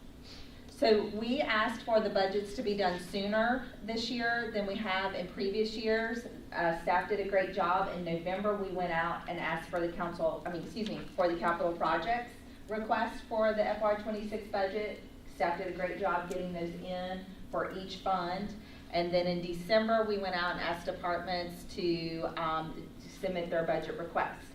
So we asked for the budgets to be done sooner this year than we have in previous years. Staff did a great job. In November, we went out and asked for the for the capital projects request for the FY26 budget. Staff did a great job getting those in for each fund. And then in December, we went out and asked departments to submit their budget requests.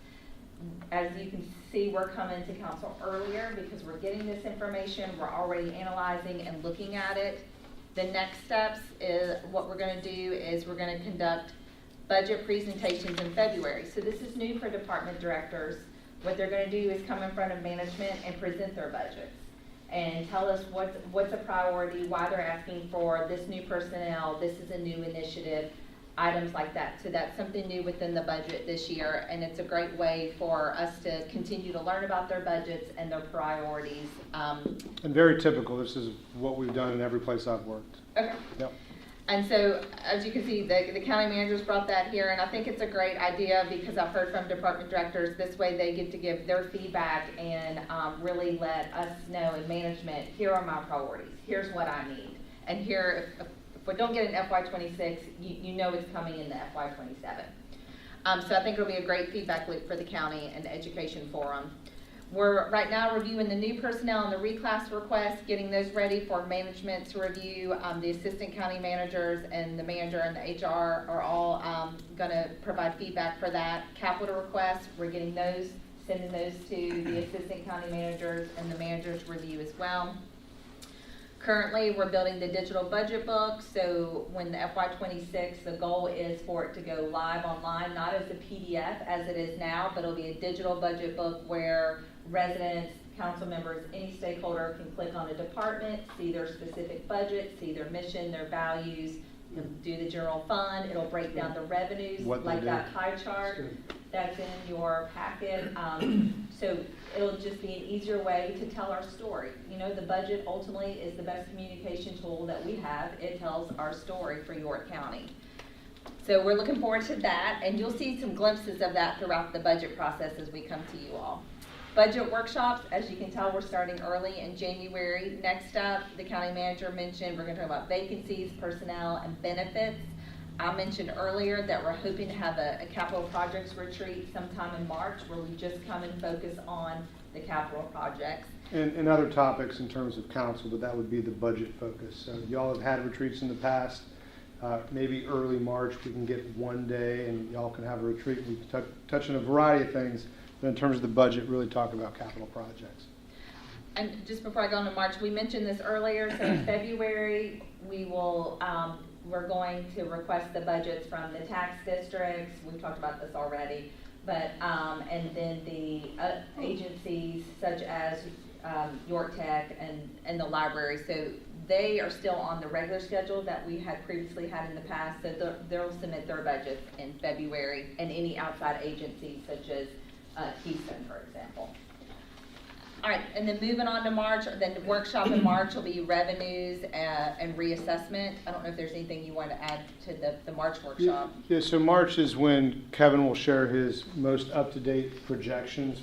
As you can see, we're coming to council earlier because we're getting this information, we're already analyzing and looking at it. The next steps is what we're going to do is we're going to conduct budget presentations in February. So this is new for department directors. What they're going to do is come in front of management and present their budgets and tell us what's a priority, why they're asking for this new personnel, this is a new initiative, items like that. So that's something new within the budget this year, and it's a great way for us to continue to learn about their budgets and their priorities. And very typical, this is what we've done in every place I've worked. Okay. Yep. And so, as you can see, the county managers brought that here, and I think it's a great idea because I've heard from department directors, this way they get to give their feedback and really let us know in management, here are my priorities, here's what I need. And here, if we don't get an FY26, you know it's coming in the FY27. So I think it'll be a great feedback loop for the county and the education forum. We're right now reviewing the new personnel and the reclass requests, getting those ready for management to review. The assistant county managers and the manager and the HR are all going to provide feedback for that. Capital requests, we're getting those, sending those to the assistant county managers and the managers to review as well. Currently, we're building the digital budget book, so when the FY26, the goal is for it to go live online, not as a PDF as it is now, but it'll be a digital budget book where residents, council members, any stakeholder can click on a department, see their specific budget, see their mission, their values, do the general fund. It'll break down the revenues, like that pie chart that's in your packet. So it'll just be an easier way to tell our story. You know, the budget ultimately is the best communication tool that we have. It tells our story for York County. So we're looking forward to that, and you'll see some glimpses of that throughout the budget process as we come to you all. Budget workshops, as you can tell, we're starting early in January. Next up, the county manager mentioned we're going to talk about vacancies, personnel, and benefits. I mentioned earlier that we're hoping to have a capital projects retreat sometime in March where we just come and focus on the capital projects. And other topics in terms of council, but that would be the budget focus. So y'all have had retreats in the past. Maybe early March we can get one day and y'all can have a retreat. We can touch on a variety of things, but in terms of the budget, really talk about capital projects. And just before I go into March, we mentioned this earlier, so in February we will, we're going to request the budgets from the tax districts. We've talked about this already. But, and then the agencies such as York Tech and the library, so they are still on the regular schedule that we had previously had in the past, so they'll submit their budgets in February, and any outside agencies such as Keystone, for example. All right, and then moving on to March, then the workshop in March will be revenues and reassessment. I don't know if there's anything you want to add to the March workshop. Yeah, so March is when Kevin will share his most up-to-date projections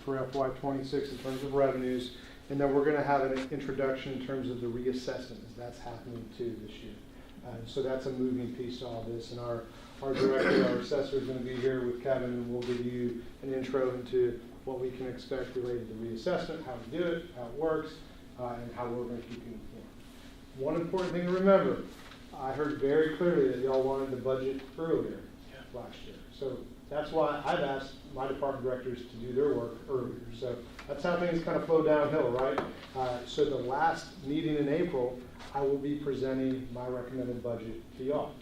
for FY '26 in terms of revenues. And then we're going to have an introduction in terms of the reassessment, as that's happening too this year. So that's a moving piece to all this. And our director, our assessor is going to be here with Kevin, and we'll give you an intro into what we can expect related to reassessment, how we do it, how it works, and how we're going to keep you informed. One important thing to remember, I heard very clearly that y'all wanted the budget earlier last year. So that's why I've asked my department directors to do their work earlier. So that's how things kind of flow downhill, right? So the last meeting in April, I will be presenting my recommended budget to y'all.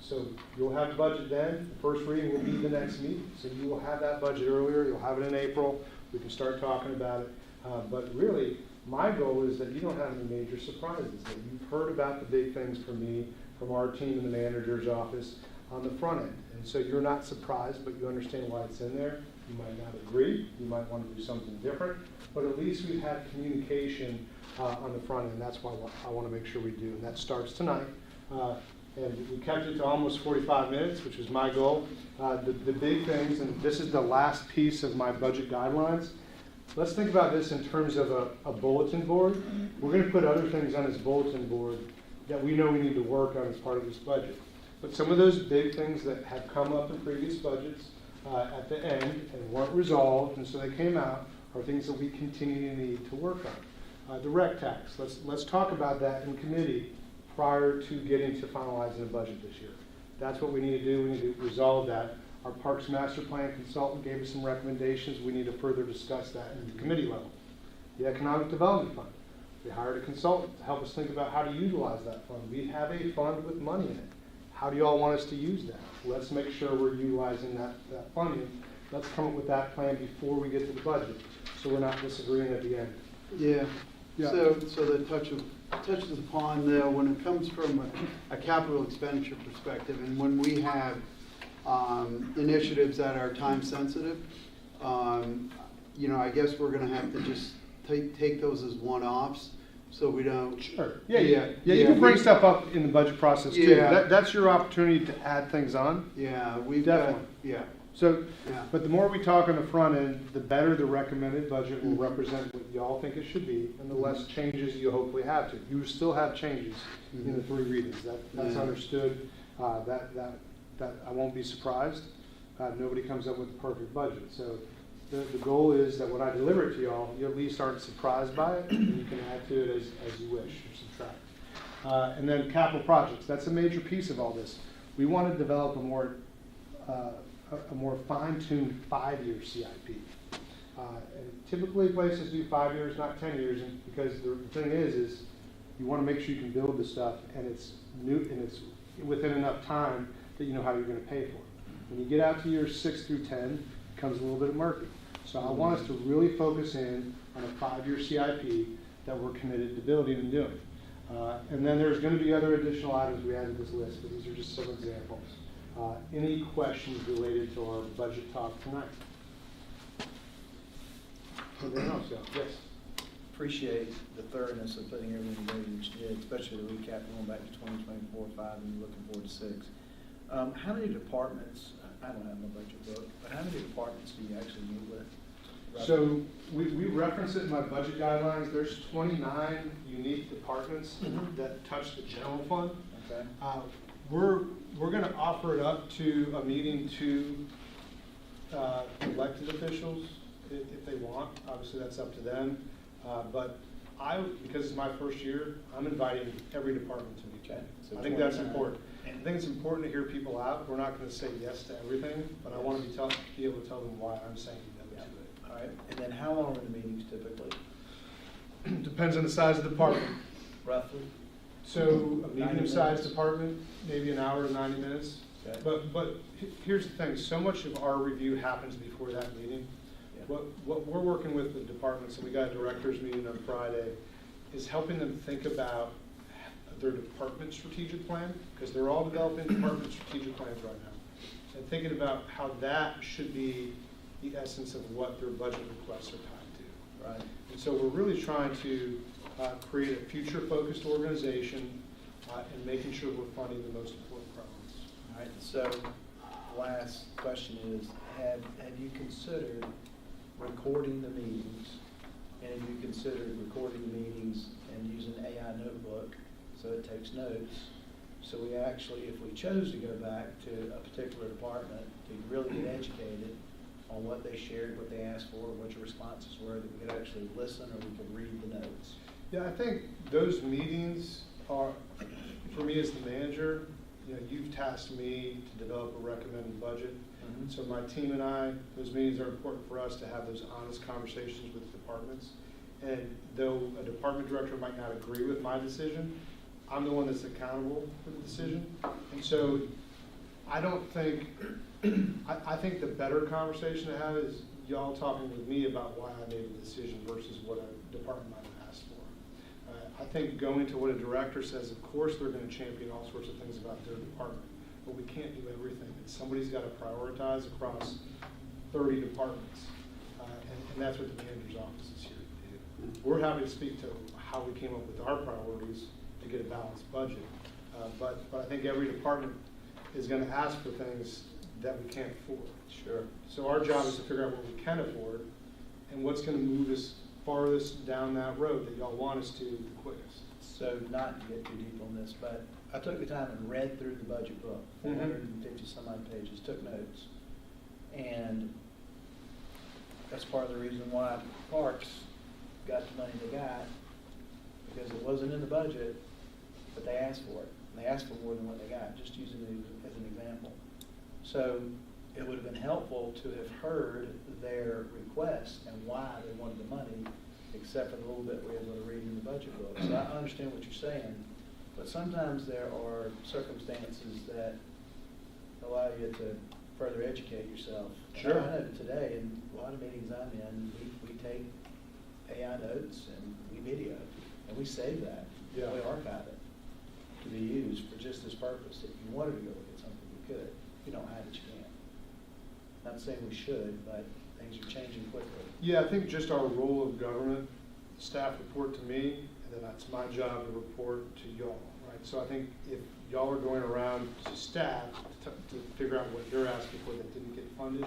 So you'll have the budget then. The first reading will be the next meeting. So you will have that budget earlier. You'll have it in April. We can start talking about it. But really, my goal is that you don't have any major surprises, that you've heard about the big things from me, from our team in the manager's office on the front end. And so you're not surprised, but you understand why it's in there. You might not agree. You might want to do something different. But at least we've had communication on the front end. That's why I want to make sure we do. And that starts tonight. And we kept it to almost 45 minutes, which was my goal. The big things, and this is the last piece of my budget guidelines. Let's think about this in terms of a bulletin board. We're going to put other things on this bulletin board that we know we need to work on as part of this budget. But some of those big things that have come up in previous budgets at the end and weren't resolved, and so they came out, are things that we continue to need to work on. The rec tax, let's talk about that in committee prior to getting to finalizing the budget this year. That's what we need to do. We need to resolve that. Our Parks Master Plan consultant gave us some recommendations. We need to further discuss that at the committee level. The Economic Development Fund. We hired a consultant to help us think about how to utilize that fund. We have a fund with money in it. How do you all want us to use that? Let's make sure we're utilizing that funding. Let's come up with that plan before we get to the budget, so we're not disagreeing at the end. Yeah. So that touches upon when it comes from a capital expenditure perspective, and when we have initiatives that are time sensitive, I guess we're going to have to just take those as one-offs, so we don't. Sure. Yeah. You can bring stuff up in the budget process too. Yeah. That's your opportunity to add things on. Yeah, we've Definitely. got. So, Yeah. but the more we talk on the front end, the better the recommended budget will represent what y'all think it should be, and the less changes you hopefully have to. You still have changes in the 3 readings. That's Yeah. understood. That I won't be surprised. Nobody comes up with a perfect budget. So the goal is that when I deliver it to y'all, you at least aren't surprised by it, and you can add to it as you wish or subtract. And then capital projects. That's a major piece of all this. We want to develop a more fine-tuned 5-year CIP. And typically places do 5 years, not 10 years, and because the thing is you want to make sure you can build the stuff and it's new and it's within enough time that you know how you're going to pay for it. When you get out to years 6 through 10, it becomes a little bit murky. So I want us to really focus in on a 5-year CIP that we're committed to building and doing. And then there's going to be other additional items we added to this list, but these are just some examples. Any questions related to our budget talk tonight? Anything else? Yes. Appreciate the thoroughness of putting everything together that you did, especially the recap going back to 2024, 5, and looking forward to 6. How many departments, I don't have my budget book, but how many departments do you actually meet with? So we reference it in my budget guidelines. There's 29 unique departments that touch the general fund. Okay. We're going to offer it up to a meeting to elected officials if they want. Obviously, that's up to them. But because it's my first year, I'm inviting every department to meet. Okay. So I think that's 29. important. I think it's important to hear people out. We're not going to say yes to everything, but I want to be able to tell them why I'm saying no to it. All right. And then how long are the meetings typically? Depends on the size of the department. Roughly? So a medium-sized department, maybe an hour to 90 minutes. Okay. But here's the thing, so much of our review happens before that meeting. Yeah. What we're working with the departments, and we got a directors meeting on Friday, is helping them think about their department strategic plan, because they're all developing department strategic plans right now. And thinking about how that should be the essence of what their budget requests are tied to. Right. And so we're really trying to create a future-focused organization and making sure we're funding the most important priorities. All right, so last question is, have you considered recording the meetings? And have you considered recording the meetings and using AI notebook so it takes notes? So we actually, if we chose to go back to a particular department to really get educated on what they shared, what they asked for, what your responses were, that we could actually listen or we could read the notes. Yeah, I think those meetings are, for me as the manager, you know, you've tasked me to develop a recommended budget. Mhm. So my team and I, those meetings are important for us to have those honest conversations with departments. And though a department director might not agree with my decision, I'm the one that's accountable for the decision. And so I don't think, I think the better conversation to have is y'all talking with me about why I made the decision versus what a department might have asked for. I think going to what a director says, of course they're going to champion all sorts of things about their department, but we can't do everything. And somebody's got to prioritize across 30 departments. And that's what the manager's office is here to do. We're happy to speak to how we came up with our priorities to get a balanced budget. But I think every department is going to ask for things that we can't afford. Sure. So our job is to figure out what we can afford and what's going to move us farthest down that road that y'all want us to the quickest. So not to get too deep on this, but I took the time and read through the budget book, 450 some odd pages, took notes. And that's part of the reason why Parks got the money they got, because it wasn't in the budget, but they asked for it. And they asked for more than what they got, just using it as an example. So it would have been helpful to have heard their request and why they wanted the money, except for the little bit we're able to read in the budget book. So I understand what you're saying, but sometimes there are circumstances that allow you to further educate yourself. Sure. I know today, in a lot of meetings I'm in, we take AI notes and we video, and we save that. Yeah. We archive it to be used for just this purpose. If you wanted to go look at something, you could. If you don't have it, you can't. Not saying we should, but things are changing quickly. Yeah, I think just our role of government, staff report to me, and then that's my job to report to y'all, right? So I think if y'all are going around to staff to figure out what you're asking for that didn't get funded,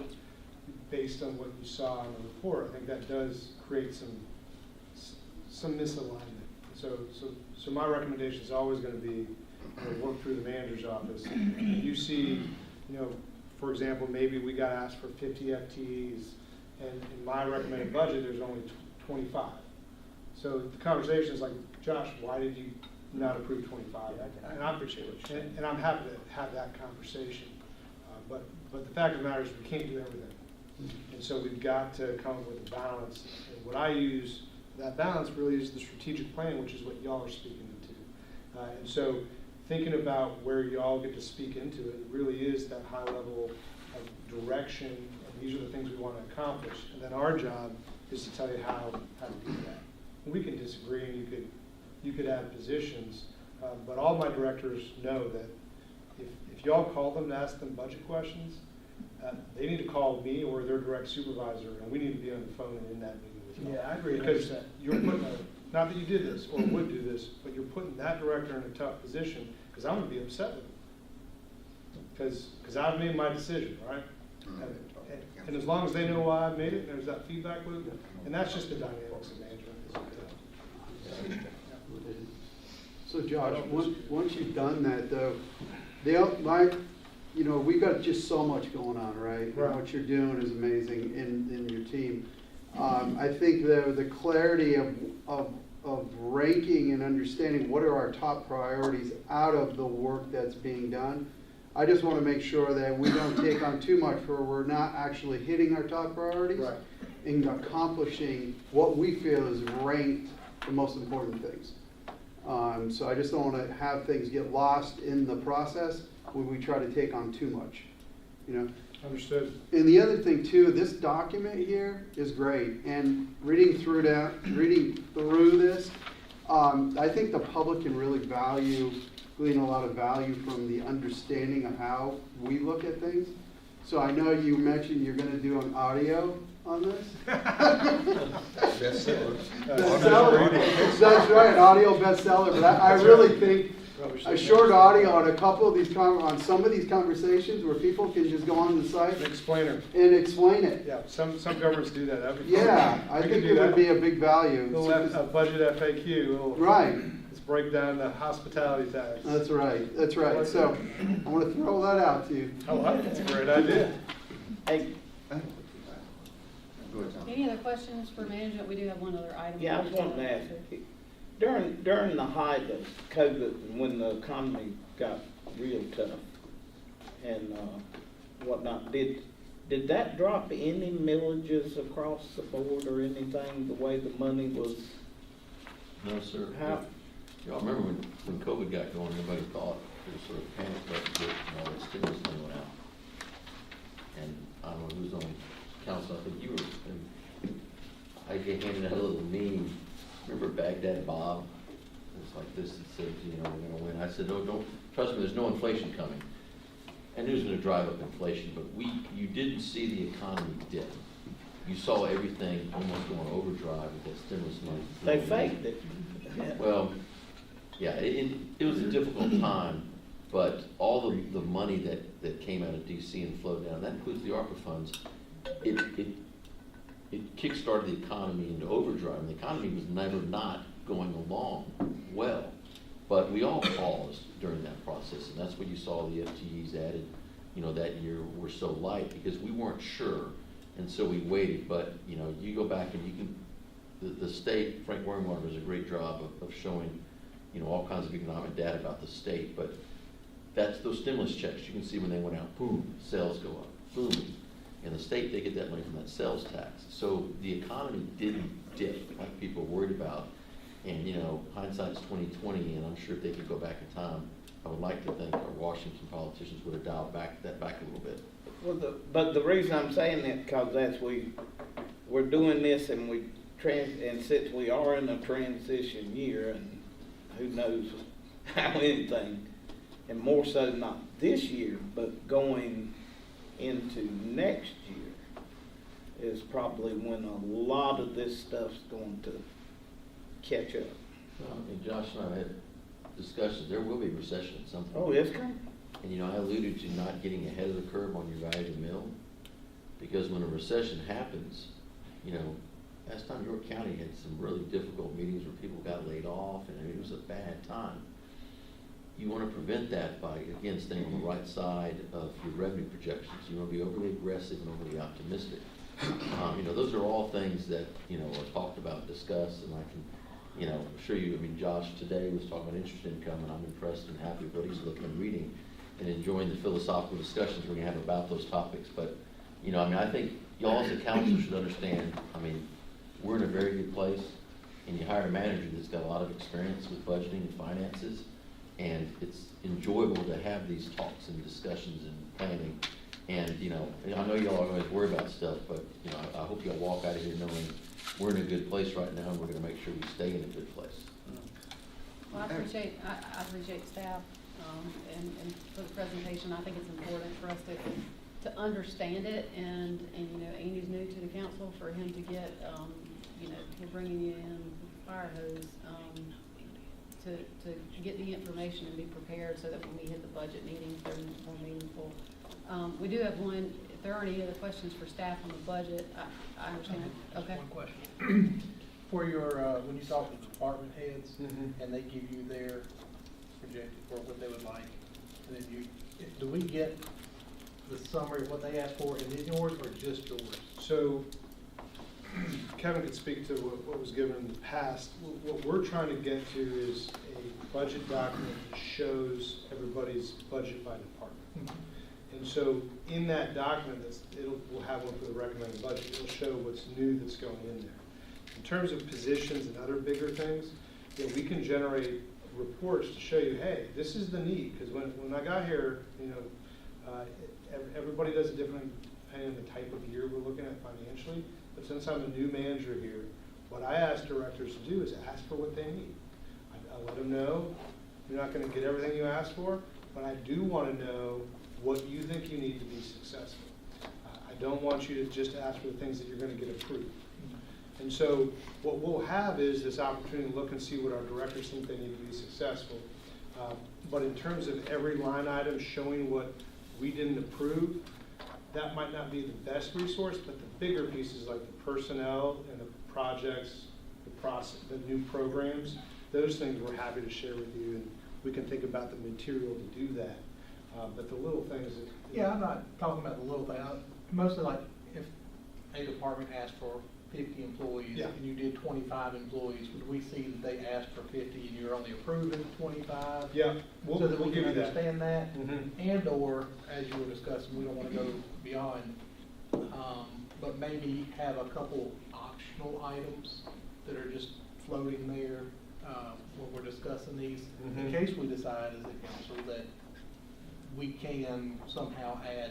based on what you saw in the report, I think that does create some misalignment. So my recommendation is always going to be, you know, work through the manager's office. You see, you know, for example, maybe we got asked for 50 FTEs, and in my recommended budget, there's only 25. So the conversation is like, Josh, why did you not approve 25? Yeah, I appreciate what you're saying. And I'm happy to have that conversation. But the fact of the matter is we can't do everything. And so we've got to come up with a balance. And what I use, that balance really is the strategic plan, which is what y'all are speaking into. And so thinking about where y'all get to speak into it, it really is that high level of direction, and these are the things we want to accomplish. And then our job is to tell you how to do that. And we can disagree, and you could add positions, but all my directors know that if y'all call them to ask them budget questions, they need to call me or their direct supervisor, and we need to be on the phone and in that meeting with y'all. Yeah, I agree 100%. Because you're putting, not that you did this or would do this, but you're putting that director in a tough position, because I'm going to be upset with him. Because I've made my decision, right? And as long as they know why I made it, and there's that feedback loop, and that's just the dynamics of management. So Josh, once you've done that though, you know, we've got just so much going on, right? Right. And what you're doing is amazing in your team. I think the clarity of ranking and understanding what are our top priorities out of the work that's being done. I just want to make sure that we don't take on too much where we're not actually hitting our top priorities. Right. And accomplishing what we feel is ranked the most important things. So I just don't want to have things get lost in the process when we try to take on too much, you know? Understood. And the other thing too, this document here is great, and reading through this, I think the public can really glean a lot of value from the understanding of how we look at things. So I know you mentioned you're gonna do an audio on this. Bestseller. Bestseller. That's right, an audio bestseller, but I really think a short audio on a couple of these, on some of these conversations where people can just go on the site An explainer. and explain it. Yeah, some governments do that. That'd be Yeah, cool. I We think could it do would that. be a big value. Little budget FAQ. Right. Let's break down the hospitality tax. That's right, that's right. So I want to throw that out to you. I like it. It's a great idea. Hey, Go ahead, Tom. Any other questions for management? We do have one other item. yeah, I was wanting to ask, during the height of COVID, and when the economy got real tough and whatnot, did that drop any millages across the board or anything, the way the money was? No, sir. How? Y'all remember when COVID got going, everybody thought it was sort of panic button, and all that stimulus money went out. And I don't know who's on council, I think you were, and I get handed out a little meme. Remember Baghdad Bob? It was like this, it said, you know, we're gonna win. I said, no, don't, trust me, there's no inflation coming. And it was gonna drive up inflation, but you didn't see the economy dip. You saw everything almost going overdrive with that stimulus money. They faked it. Well, yeah, it was a difficult time, but all the money that came out of DC and flowed down, that includes the ARPA funds, it kick-started the economy into overdrive, and the economy was never not going along well. But we all paused during that process, and that's when you saw the FTEs added, you know, that year were so light, because we weren't sure, and so we waited. But, you know, you go back and you can, the state, Frank Wernwater does a great job of showing, you know, all kinds of economic data about the state, but that's those stimulus checks. You can see when they went out, boom, sales go up, boom. In the state, they get that money from that sales tax. So the economy didn't dip like people were worried about. And, you know, hindsight's 20/20, and I'm sure if they could go back in time, I would like to think our Washington politicians would have dialed that back a little bit. Well, but the reason I'm saying that, because as we're doing this and and since we are in a transition year, and who knows how anything, and more so not this year, but going into next year is probably when a lot of this stuff's going to catch up. And Josh and I had discussions, there will be recession at some point. Oh, it's coming. And, you know, I alluded to not getting ahead of the curve on your value of the mill, because when a recession happens, you know, last time York County had some really difficult meetings where people got laid off, and I mean, it was a bad time. You want to prevent that by, again, staying on the right side of your revenue projections. You want to be overly aggressive and overly optimistic. You know, those are all things that, you know, are talked about, discussed, and I can, you know, assure you, I mean, Josh today was talking about interest income, and I'm impressed and happy with what he's looking and reading and enjoying the philosophical discussions we're going to have about those topics. But, you know, I mean, I think y'all as a council should understand, I mean, we're in a very good place, and you hire a manager that's got a lot of experience with budgeting and finances, and it's enjoyable to have these talks and discussions and planning. And, you know, I know y'all always worry about stuff, but, you know, I hope y'all walk out of here knowing we're in a good place right now, and we're gonna make sure we stay in a good place. Well, I appreciate staff, and for the presentation. I think it's important for us to understand it, and, you know, Andy's new to the council, for him to get, you know, we're bringing you in with fire hose, to get the information and be prepared so that when we hit the budget meetings, they're more meaningful. We do have one, if there aren't any other questions for staff on the budget, I understand, okay. One question. For your, when you talk to the department heads, Mhm. and they give you their projected, or what they would like, and then do we get the summary of what they asked for in yours, or just yours? So Kevin could speak to what was given in the past. What we're trying to get to is a budget document that shows everybody's budget by department. And so in that document, we'll have one for the recommended budget. It'll show what's new that's going in there. In terms of positions and other bigger things, you know, we can generate reports to show you, hey, this is the need. Because when I got here, you know, everybody does it differently depending on the type of year we're looking at financially. But since I'm a new manager here, what I ask directors to do is ask for what they need. I let them know you're not going to get everything you ask for, but I do want to know what you think you need to be successful. I don't want you to just ask for the things that you're going to get approved. And so what we'll have is this opportunity to look and see what our directors think they need to be successful. But in terms of every line item showing what we didn't approve, that might not be the best resource, but the bigger pieces like the personnel and the projects, the process, the new programs, those things we're happy to share with you, and we can think about the material to do that. But the little things that... Yeah, I'm not talking about the little thing. Mostly like if a department asked for 50 employees Yeah. and you did 25 employees, would we see that they asked for 50 and you're only approving 25? Yeah, we'll So that we give can you that. understand that? Mhm. And or, as you were discussing, we don't want to go beyond, but maybe have a couple optional items that are just floating there when we're discussing these, in Mhm. case we decide as a council that we can somehow add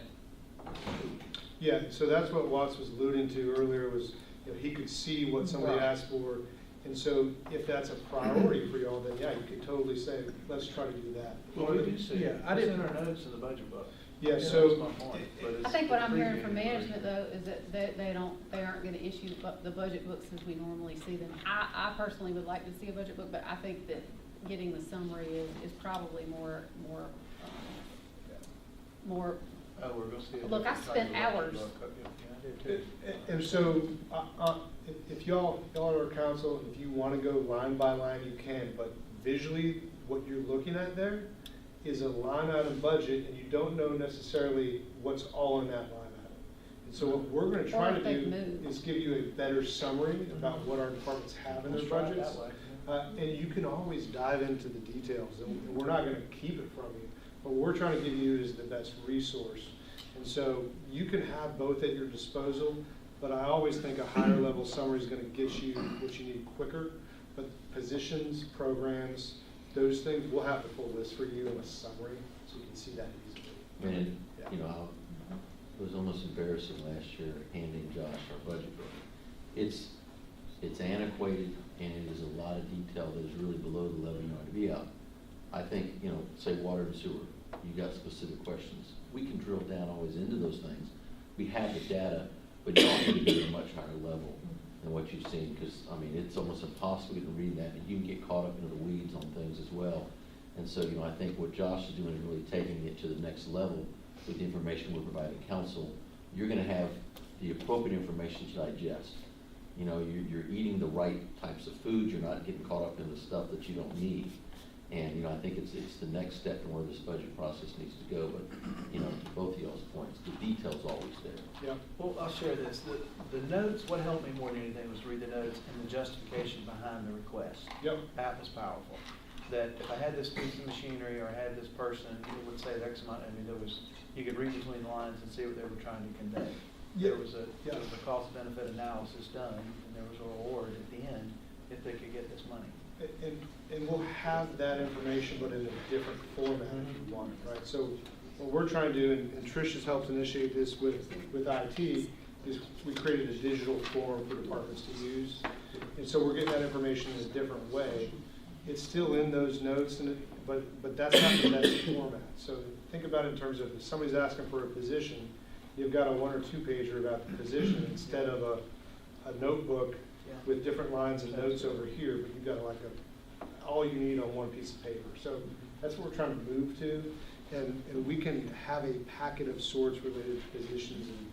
to it. Yeah, so that's what Watts was alluding to earlier was, you know, he could see what somebody Right. asked for. And so if that's a priority for y'all, then yeah, you could totally say, let's try to do that. Well, we do see, Yeah, I it's didn't- in our notes in the budget book. Yeah, That's so, my point, but I it's think what I'm hearing previewing from the management version. though is that they aren't gonna issue the budget books as we normally see them. I personally would like to see a budget book, but I think that getting the summary is probably more, Oh, we're gonna see. a Look, I different type spent of budget hours. book. Yeah, I did too. and so, if y'all are council, if you want to go line by line, you can, but visually, what you're looking at there is a line item budget, and you don't know necessarily what's all in that line item. And so what we're going to try Or to if they've do moved. is give you a better summary about what our departments have in their Let's try it budgets. that way. And you can always dive into the details, and we're not going to keep it from you. What we're trying to give you is the best resource. And so you can have both at your disposal, but I always think a higher level summary is going to get you what you need quicker. But positions, programs, those things, we'll have the full list for you in a summary, so you can see that easily. And, you know, it was almost embarrassing last year handing Josh our budget book. It's antiquated, and it is a lot of detail that is really below the level you want to be at. I think, you know, say water and sewer, you got specific questions. We can drill down always into those things. We have the data, but you need to be at a much higher level than what you've seen, because, I mean, it's almost impossible to read that, and you can get caught up into the weeds on things as well. And so, you know, I think what Josh is doing is really taking it to the next level with the information we're providing council. You're gonna have the appropriate information to digest. You know, you're eating the right types of food, you're not getting caught up in the stuff that you don't need. And, you know, I think it's the next step in where this budget process needs to go, but, you know, to both of y'all's points, the detail's always there. Yeah. Well, I'll share this. The notes, what helped me more than anything was to read the notes and the justification behind the request. Yep. That was powerful. That if I had this piece of machinery or I had this person, it would say X amount, I mean, you could read between the lines and see what they were trying to convey. There was a cost benefit analysis done, and there was a reward at the end if they could get this money. And we'll have that information, but in a different format if you want it, right? So what we're trying to do, and Trish has helped initiate this with IT, is we created a digital form for departments to use. And so we're getting that information in a different way. It's still in those notes, but that's not the best format. So think about it in terms of if somebody's asking for a position, you've got a 1 or 2 pager about the position instead of a notebook with different lines and notes over here, but you've got like all you need on one piece of paper. So that's what we're trying to move to. And we can have a packet of sorts related to positions and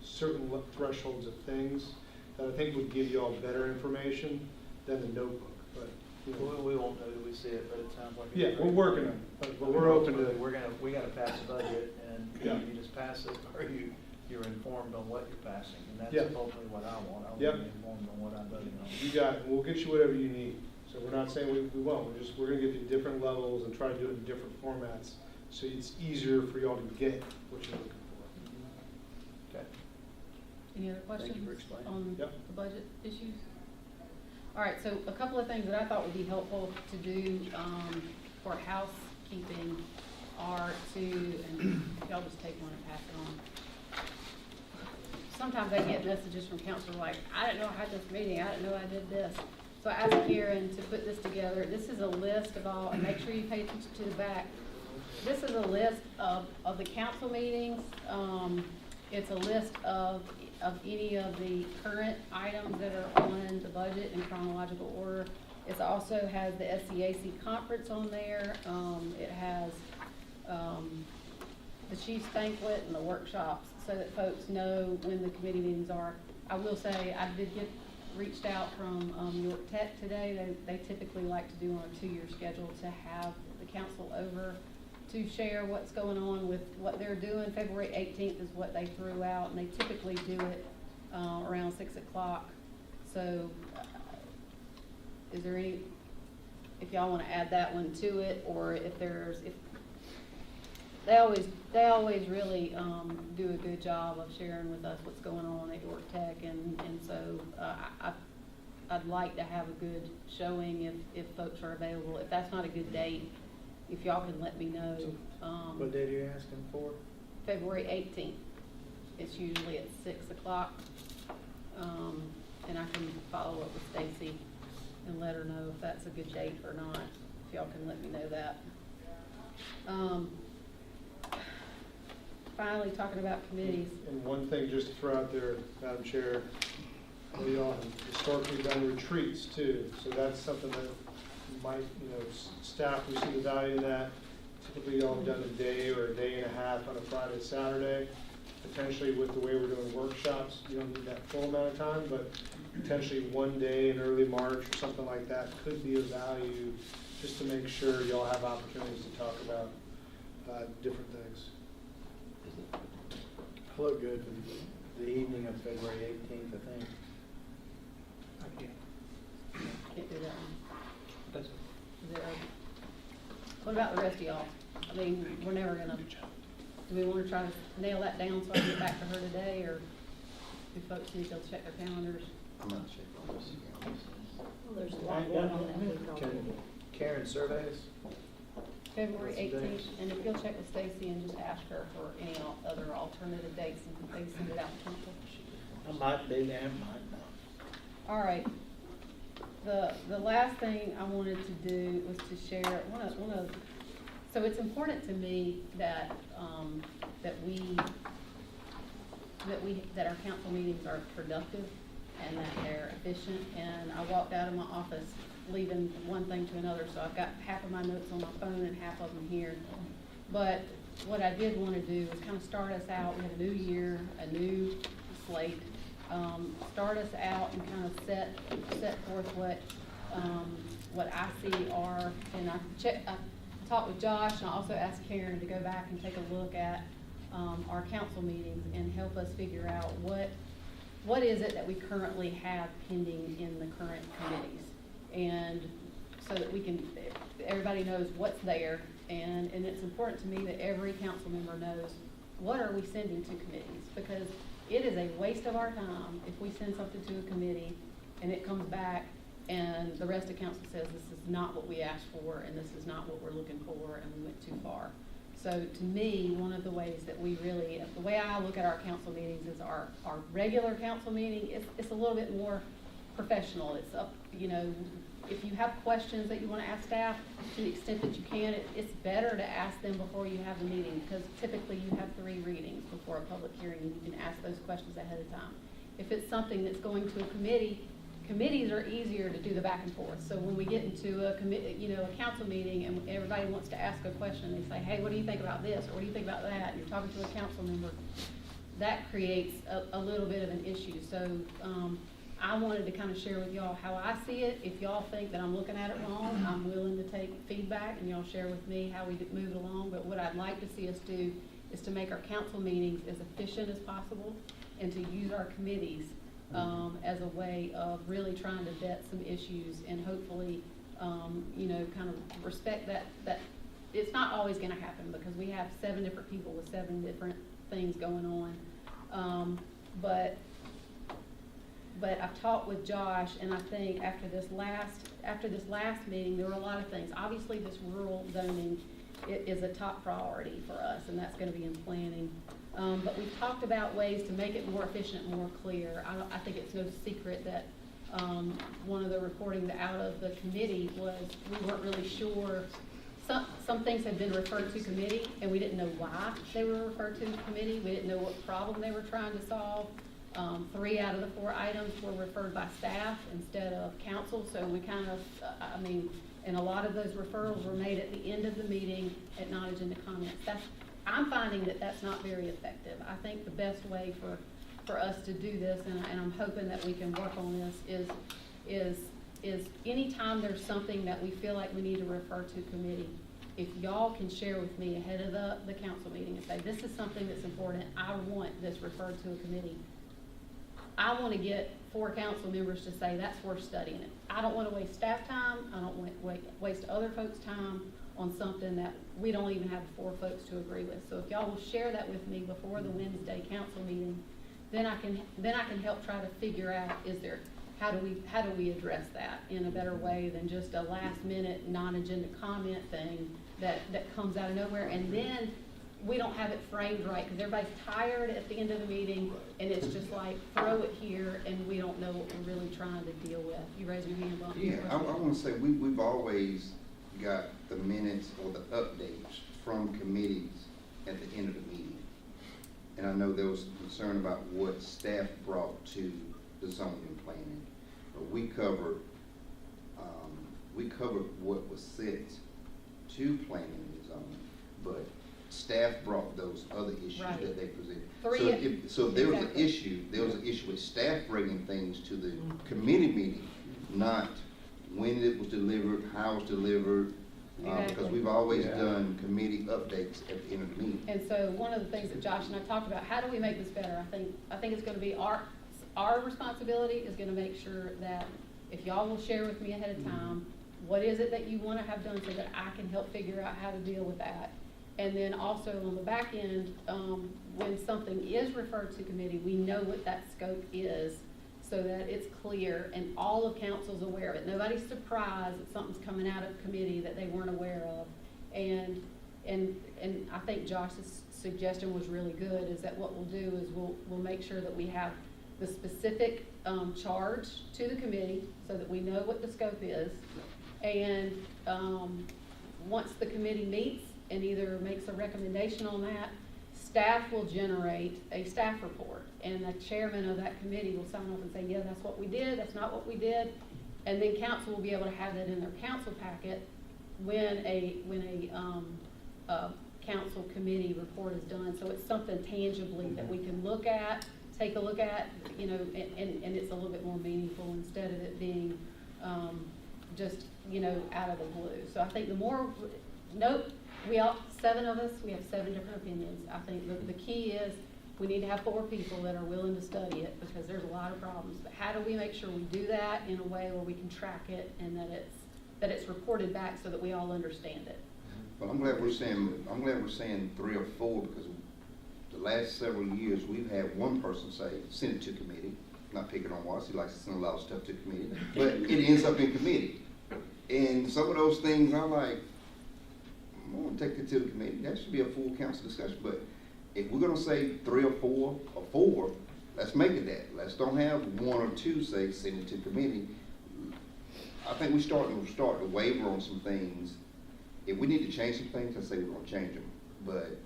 certain thresholds of things that I think would give you all better information than the notebook. But, you know, We won't know till we see it, but it sounds like. yeah, we're working on it, but we're open to. We gotta pass the budget, and Yeah. you just pass it, or you're informed on what you're passing, and that's Yeah. ultimately what I want. I want Yep. to be informed on what I'm voting on. You got it, and we'll get you whatever you need. So we're not saying we won't, we're gonna give you different levels and try to do it in different formats, so it's easier for y'all to get what you're looking for. Okay. Any other Thank you questions for explaining. on Yep. the budget issues? All right, so a couple of things that I thought would be helpful to do, for housekeeping are to, and y'all just take one and pass it on. Sometimes I get messages from council like, I didn't know I had this meeting, I didn't know I did this. So I asked Karen to put this together. This is a list of all, and make sure you pay attention to the back. This is a list of the council meetings. It's a list of any of the current items that are on the budget in chronological order. It also has the SCAC conference on there. It has the Chiefs banquet and the workshops, so that folks know when the committee meetings are. I will say, I did get reached out from York Tech today. They typically like to do on a 2-year schedule to have the council over to share what's going on with what they're doing. February 18th is what they threw out, and they typically do it around 6 o'clock. So is there any, if y'all want to add that one to it, or if they always really do a good job of sharing with us what's going on at York Tech, and so I'd like to have a good showing if folks are available. If that's not a good date, if y'all can let me know. What date are you asking for? February 18th. It's usually at 6 o'clock. And I can follow up with Stacy and let her know if that's a good date or not, if y'all can let me know that. Finally, talking about committees. And one thing just to throw out there, Madam Chair, we all have historically done retreats too, so that's something that might, staff, we see the value in that. Typically, y'all have done a day or a day and a half on a Friday, Saturday. Potentially with the way we're doing workshops, you don't need that full amount of time, but potentially one day in early March or something like that could be of value, just to make sure y'all have opportunities to talk about different things. I look good for the evening of February 18th, I think. I can't. Can't do that one. That's Is it open? What about the rest of y'all? I mean, we're never gonna, do we wanna try to nail that down so I can get back to her today, or do folks need to check their calendars? I'm not checking on this. Well, there's a lot going on that week already. Can Karen survey us? February What's the 18th, dates? and if you'll check with Stacy and just ask her for any other alternative dates, and maybe send it out to council. I might be there, might not. All right. The last thing I wanted to do was to share so it's important to me that our council meetings are productive and that they're efficient. And I walked out of my office leaving one thing to another, so I've got half of my notes on my phone and half of them here. But what I did want to do was kind of start us out. We have a new year, a new slate. Start us out and kind of set forth what I see are, and I talked with Josh, and I also asked Karen to go back and take a look at our council meetings and help us figure out what is it that we currently have pending in the current committees, and so that everybody knows what's there, and it's important to me that every council member knows what are we sending to committees, because it is a waste of our time if we send something to a committee and it comes back and the rest of council says this is not what we asked for and this is not what we're looking for and we went too far. So to me, one of the ways that the way I look at our council meetings is our regular council meeting, it's a little bit more professional. It's up, if you have questions that you want to ask staff, to the extent that you can, it's better to ask them before you have the meeting, because typically you have 3 readings before a public hearing, and you can ask those questions ahead of time. If it's something that's going to a committee, committees are easier to do the back and forth. So when we get into a council meeting and everybody wants to ask a question, they say, hey, what do you think about this? Or what do you think about that? And you're talking to a council member, that creates a little bit of an issue. So, I wanted to kind of share with y'all how I see it. If y'all think that I'm looking at it wrong, I'm willing to take feedback and y'all share with me how we move along. But what I'd like to see us do is to make our council meetings as efficient as possible and to use our committees as a way of really trying to vet some issues and hopefully, kind of respect that it's not always going to happen, because we have 7 different people with 7 different things going on. But but I've talked with Josh, and I think after this last meeting, there were a lot of things. Obviously, this rural zoning is a top priority for us, and that's gonna be in planning. But we've talked about ways to make it more efficient, more clear. I think it's no secret that, one of the reporting out of the committee was, we weren't really sure. Some things had been referred to committee, and we didn't know why they were referred to committee. We didn't know what problem they were trying to solve. 3 out of the 4 items were referred by staff instead of council, so we kind of, and a lot of those referrals were made at the end of the meeting at non-agenda comments. I'm finding that that's not very effective. I think the best way for us to do this, and I'm hoping that we can work on this, is anytime there's something that we feel like we need to refer to committee, if y'all can share with me ahead of the council meeting and say, this is something that's important, I want this referred to a committee. I want to get 4 council members to say, that's worth studying it. I don't want to waste staff time, I don't want to waste other folks' time on something that we don't even have 4 folks to agree with. So if y'all will share that with me before the Wednesday council meeting, then I can help try to figure out, how do we address that in a better way than just a last minute non-agenda comment thing that comes out of nowhere, and then we don't have it framed right, because everybody's tired at the end of the meeting, and it's just like, throw it here, and we don't know what we're really trying to deal with. You raise your hand, Bob. Yeah, I want to say, we've always got the minutes or the updates from committees at the end of the meeting. And I know there was concern about what staff brought to the zoning planning, but we covered what was sent to planning and zoning, but staff brought those other issues Right. that they presented. Three- So if there was an Exactly. issue, there was an issue with staff bringing things to the committee meeting, not when it was delivered, how it was delivered, because Exactly. we've always done committee updates at the end of the meeting. And so one of the things that Josh and I talked about, how do we make this better? I think it's gonna be our responsibility is gonna make sure that if y'all will share with me ahead of time, what is it that you wanna have done so that I can help figure out how to deal with that? And then also on the back end, when something is referred to committee, we know what that scope is so that it's clear and all of council's aware of it. Nobody's surprised that something's coming out of committee that they weren't aware of. And I think Josh's suggestion was really good, is that what we'll do is we'll make sure that we have the specific charge to the committee so that we know what the scope is. And once the committee meets and either makes a recommendation on that, staff will generate a staff report. And the chairman of that committee will sign off and say, yeah, that's what we did, that's not what we did. And then council will be able to have that in their council packet when a council committee report is done. So it's something tangibly that we can take a look at, you know, and it's a little bit more meaningful instead of it being just, you know, out of the blue. So I think we all, 7 of us, we have 7 different opinions. I think the key is we need to have 4 people that are willing to study it, because there's a lot of problems. But how do we make sure we do that in a way where we can track it and that it's reported back so that we all understand it? Well, I'm glad we're saying 3 or 4, because the last several years, we've had one person say, send it to committee. Not picking on Wallace, he likes to send a lot of stuff to committee, but it ends up in committee. And some of those things, I'm like, I want to take it to the committee. That should be a full council discussion. But if we're gonna say 3 or 4 or 4, let's make it that. Let's don't have 1 or 2 say send it to committee. I think we start to waver on some things. If we need to change some things, I say we're gonna change them. But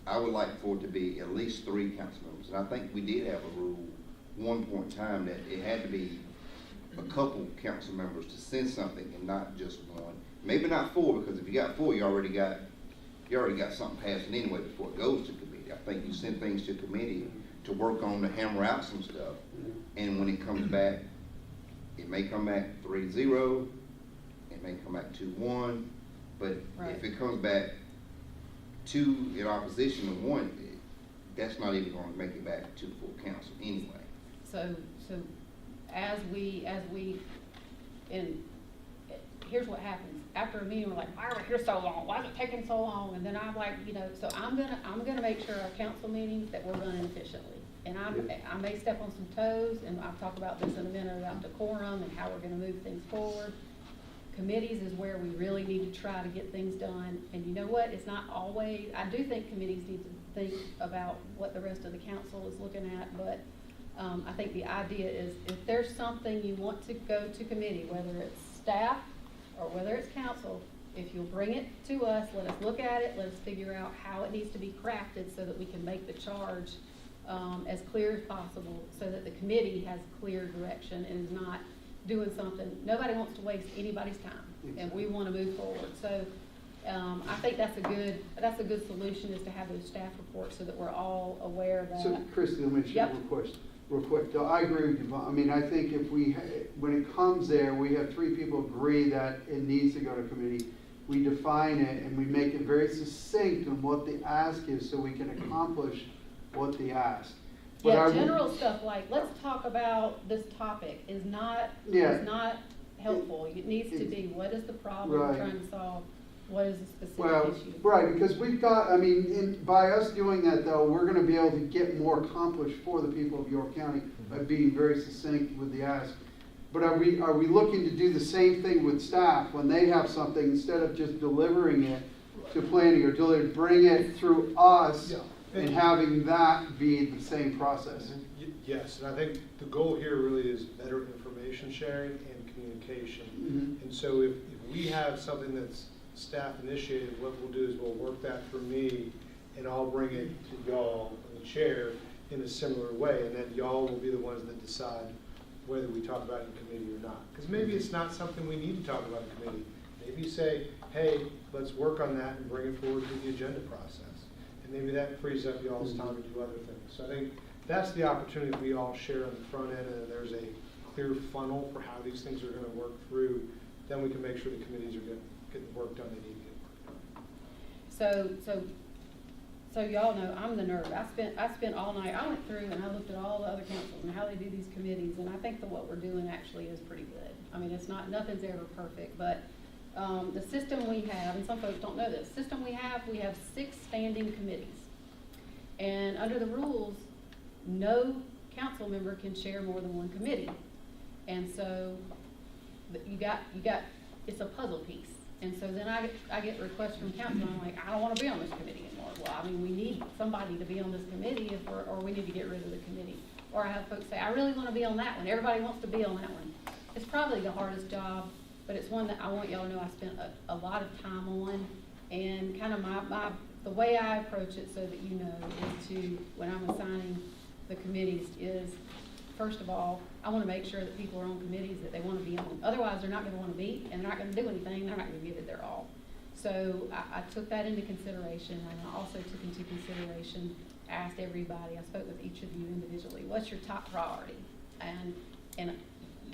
I would like for it to be at least 3 council members. And I think we did have a rule one point in time that it had to be a couple council members to send something and not just 1. Maybe not 4, because if you got 4, you already got something passing anyway before it goes to committee. I think you send things to committee to work on, to hammer out some stuff. And when it comes back, it may come back 3-0, it may come back 2-1, but Right. if it comes back 2 in opposition to 1, that's not even going to make it back to full council anyway. So as we, and here's what happens. After a meeting, we're like, why are we here so long? Why is it taking so long? And then I'm like, you know, so I'm gonna make sure our council meetings that we're running efficiently. and I may step on some toes, and I'll talk about this in a minute about decorum and how we're gonna move things forward. Committees is where we really need to try to get things done, and you know what, it's not always, I do think committees need to think about what the rest of the council is looking at, but I think the idea is if there's something you want to go to committee, whether it's staff or whether it's council, if you'll bring it to us, let us look at it, let us figure out how it needs to be crafted so that we can make the charge as clear as possible, so that the committee has clear direction and is not doing something. Nobody wants to waste anybody's time, and we want to move forward. So I think that's a good solution, is to have those staff reports so that we're all aware that. So, Christie, let me ask you Yep. real quick. Though I agree with you. I mean, I think if when it comes there, we have 3 people agree that it needs to go to committee. We define it and we make it very succinct on what the ask is, so we can accomplish what the ask. But Yeah, I- general stuff like, let's talk about this topic is not helpful. It needs to be, what is the problem we're Right. trying to solve? What is the specific Well, issue? right, because we've got, I mean, by us doing that though, we're gonna be able to get more accomplished for the people of York County by being very succinct with the ask. But are we looking to do the same thing with staff when they have something, instead of just delivering it to planning or bring it through us and having that be the same process? Yes, and I think the goal here really is better information sharing and communication. Mhm. And so if we have something that's staff initiated, what we'll do is we'll work that for me, and I'll bring it to y'all, the chair, in a similar way, and then y'all will be the ones that decide whether we talk about it in committee or not. Because maybe it's not something we need to talk about in committee. Maybe you say, hey, let's work on that and bring it forward to the agenda process. And maybe that frees up y'all's time to do other things. So I think that's the opportunity we all share on the front end, and there's a clear funnel for how these things are going to work through. Then we can make sure the committees are getting the work done they need to get work done. So y'all know, I'm the nerd. I spent all night, I went through and I looked at all the other councils and how they do these committees, and I think that what we're doing actually is pretty good. I mean, nothing's ever perfect, but the system we have, and some folks don't know this, we have 6 standing committees. And under the rules, no council member can chair more than one committee. And so you got, it's a puzzle piece. And so then I get requests from council, and I'm like, I don't want to be on this committee anymore. Well, I mean, we need somebody to be on this committee or we need to get rid of the committee. Or I have folks say, I really want to be on that one. Everybody wants to be on that one. It's probably the hardest job, but it's one that I want y'all to know I spent a lot of time on. And kind of the way I approach it, so that you know, is to, when I'm assigning the committees, is first of all, I want to make sure that people are on committees that they want to be on. Otherwise, they're not going to want to meet, and they're not going to do anything. They're not going to give it their all. So I took that into consideration, and I also took into consideration, asked everybody, I spoke with each of you individually, what's your top priority? And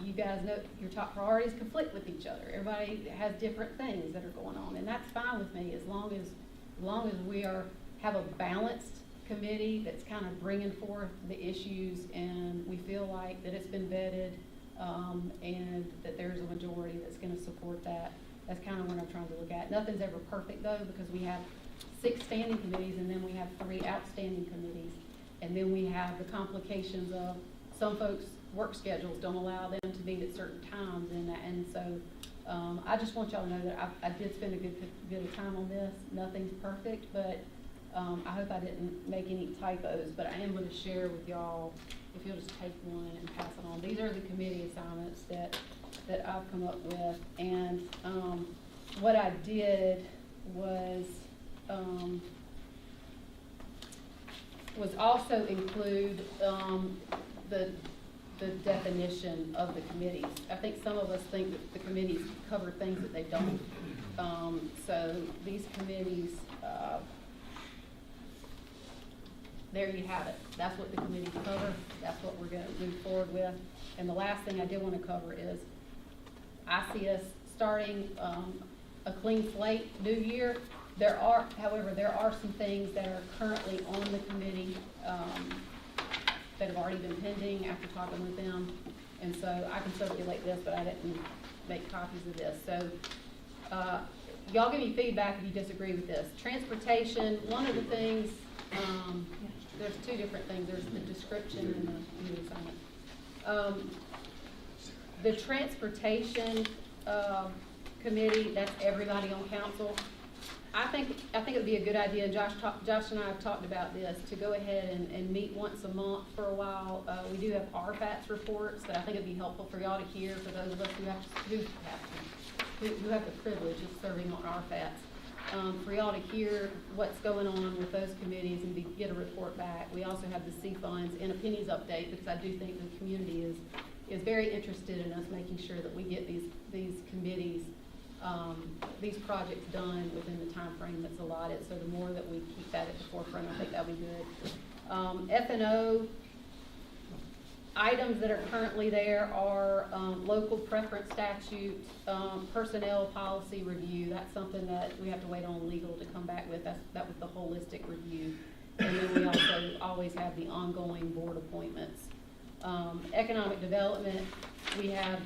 you guys know your top priorities conflict with each other. Everybody has different things that are going on, and that's fine with me as long as we have a balanced committee that's kind of bringing forth the issues, and we feel like that it's been vetted, and that there's a majority that's going to support that. That's kind of what I'm trying to look at. Nothing's ever perfect though, because we have 6 standing committees, and then we have 3 outstanding committees, and then we have the complications of some folks' work schedules don't allow them to meet at certain times, and so I just want y'all to know that I did spend a good bit of time on this. Nothing's perfect, but I hope I didn't make any typos, but I am going to share with y'all, if you'll just take one and pass it on. These are the committee assignments that I've come up with, and what I did was also include the definition of the committees. I think some of us think that the committees cover things that they don't. So these committees, there you have it. That's what the committees cover. That's what we're going to move forward with. And the last thing I did want to cover is, I see us starting a clean slate new year. However, there are some things that are currently on the committee that have already been pending after talking with them. And so I can circulate this, but I didn't make copies of this. So y'all give me feedback if you disagree with this. Transportation, one of the things there's two different things, there's the description and the community assignment. The transportation, committee, that's everybody on council. I think it would be a good idea, and Josh and I have talked about this, to go ahead and meet once a month for a while. We do have RFATS reports that I think it'd be helpful for y'all to hear, for those of us who have the privilege of serving on RFATS. For y'all to hear what's going on with those committees and get a report back. We also have the C funds and a pennies update, because I do think the community is very interested in us making sure that we get these committees, these projects done within the time frame that's allotted. So the more that we keep that at the forefront, I think that'll be good. F&O items that are currently there are local preference statute, personnel policy review. That's something that we have to wait on legal to come back with. That was the holistic review. And then we also always have the ongoing board appointments. Economic development, we have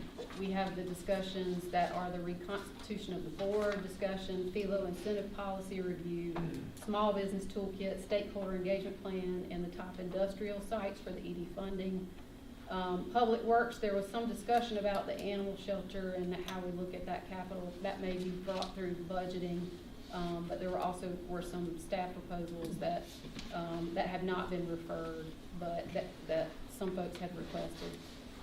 the discussions that are the reconstitution of the board discussion, FELO incentive policy review, small business toolkit, stakeholder engagement plan, and the top industrial sites for the ED funding. Public Works, there was some discussion about the animal shelter and how we look at that capital. That may be brought through budgeting, but there were some staff proposals that have not been referred, but that some folks had requested.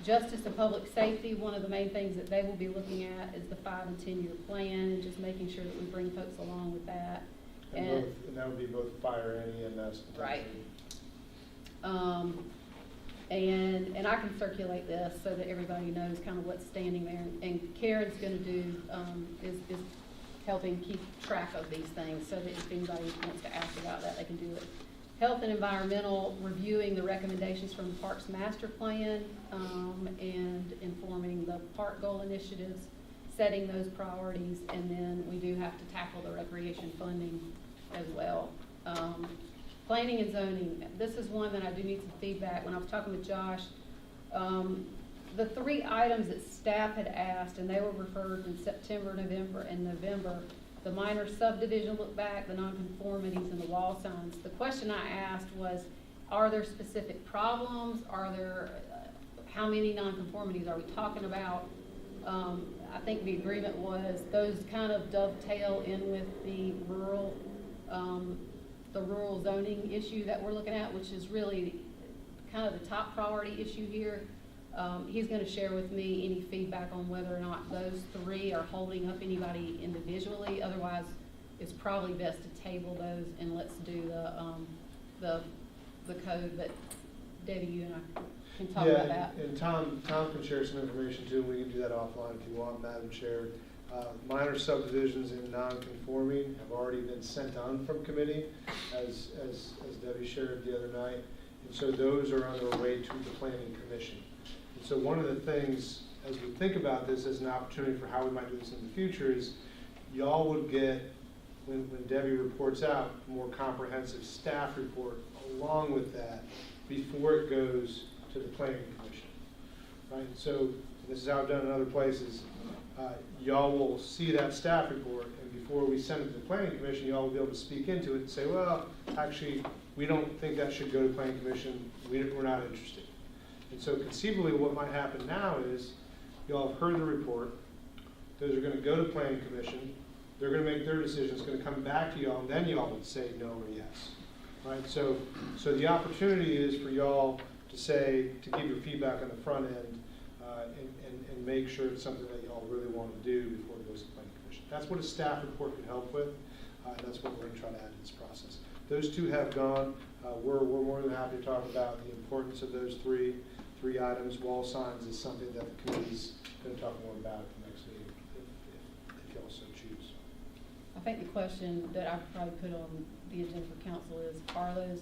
Justice and Public Safety, one of the main things that they will be looking at is the 5 and 10-year plan, and just making sure that we bring folks along with that. And that would be both fire and EMS. Right. And I can circulate this so that everybody knows kind of what's standing there. And Karen's going to do is helping keep track of these things, so that if anybody wants to ask about that, they can do it. Health and environmental, reviewing the recommendations from the Parks Master Plan, and informing the park goal initiatives, setting those priorities, and then we do have to tackle the recreation funding as well. Planning and zoning, this is one that I do need some feedback. When I was talking with Josh, the 3 items that staff had asked, and they were referred in September, November, and November, the minor subdivision look back, the nonconformities, and the wall signs. The question I asked was, are there specific problems? Are there, how many nonconformities are we talking about? I think the agreement was those kind of dovetail in with the rural zoning issue that we're looking at, which is really kind of the top priority issue here. He's going to share with me any feedback on whether or not those 3 are holding up anybody individually. Otherwise, it's probably best to table those and let's do the code. But Debbie, you and I can talk about that. And Tom can share some information too. We can do that offline if you want, Madam Chair. Minor subdivisions in non-conforming have already been sent on from committee, as Debbie shared the other night. And so those are on their way to the Planning Commission. And so one of the things, as we think about this as an opportunity for how we might do this in the future, is y'all would get, when Debbie reports out, a more comprehensive staff report along with that before it goes to the Planning Commission. Right? So this is how I've done in other places. Y'all will see that staff report, and before we send it to the Planning Commission, y'all will be able to speak into it and say, well, actually, we don't think that should go to Planning Commission. We're not interested. And so conceivably what might happen now is y'all have heard the report. Those are going to go to Planning Commission. They're going to make their decision. It's going to come back to y'all, and then y'all would say no or yes. Right? So the opportunity is for y'all to give your feedback on the front end, and make sure it's something that y'all really want to do before it goes to the Planning Commission. That's what a staff report can help with, and that's what we're going to try to add to this process. Those 2 have gone. We're more than happy to talk about the importance of those three items. Wall signs is something that the committee's going to talk more about at the next meeting, if y'all so choose. I think the question that I've probably put on the agenda for council is, are those,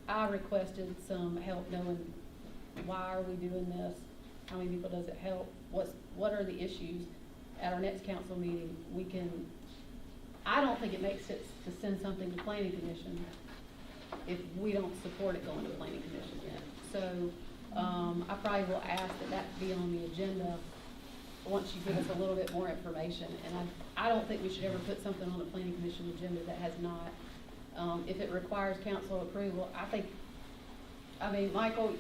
I requested some help knowing why are we doing this, how many people does it help, what are the issues. At our next council meeting, I don't think it makes sense to send something to Planning Commission if we don't support it going to Planning Commission yet. So I probably will ask that be on the agenda once you give us a little bit more information. And I don't think we should ever put something on the Planning Commission agenda that has not If it requires council approval, I mean, Michael,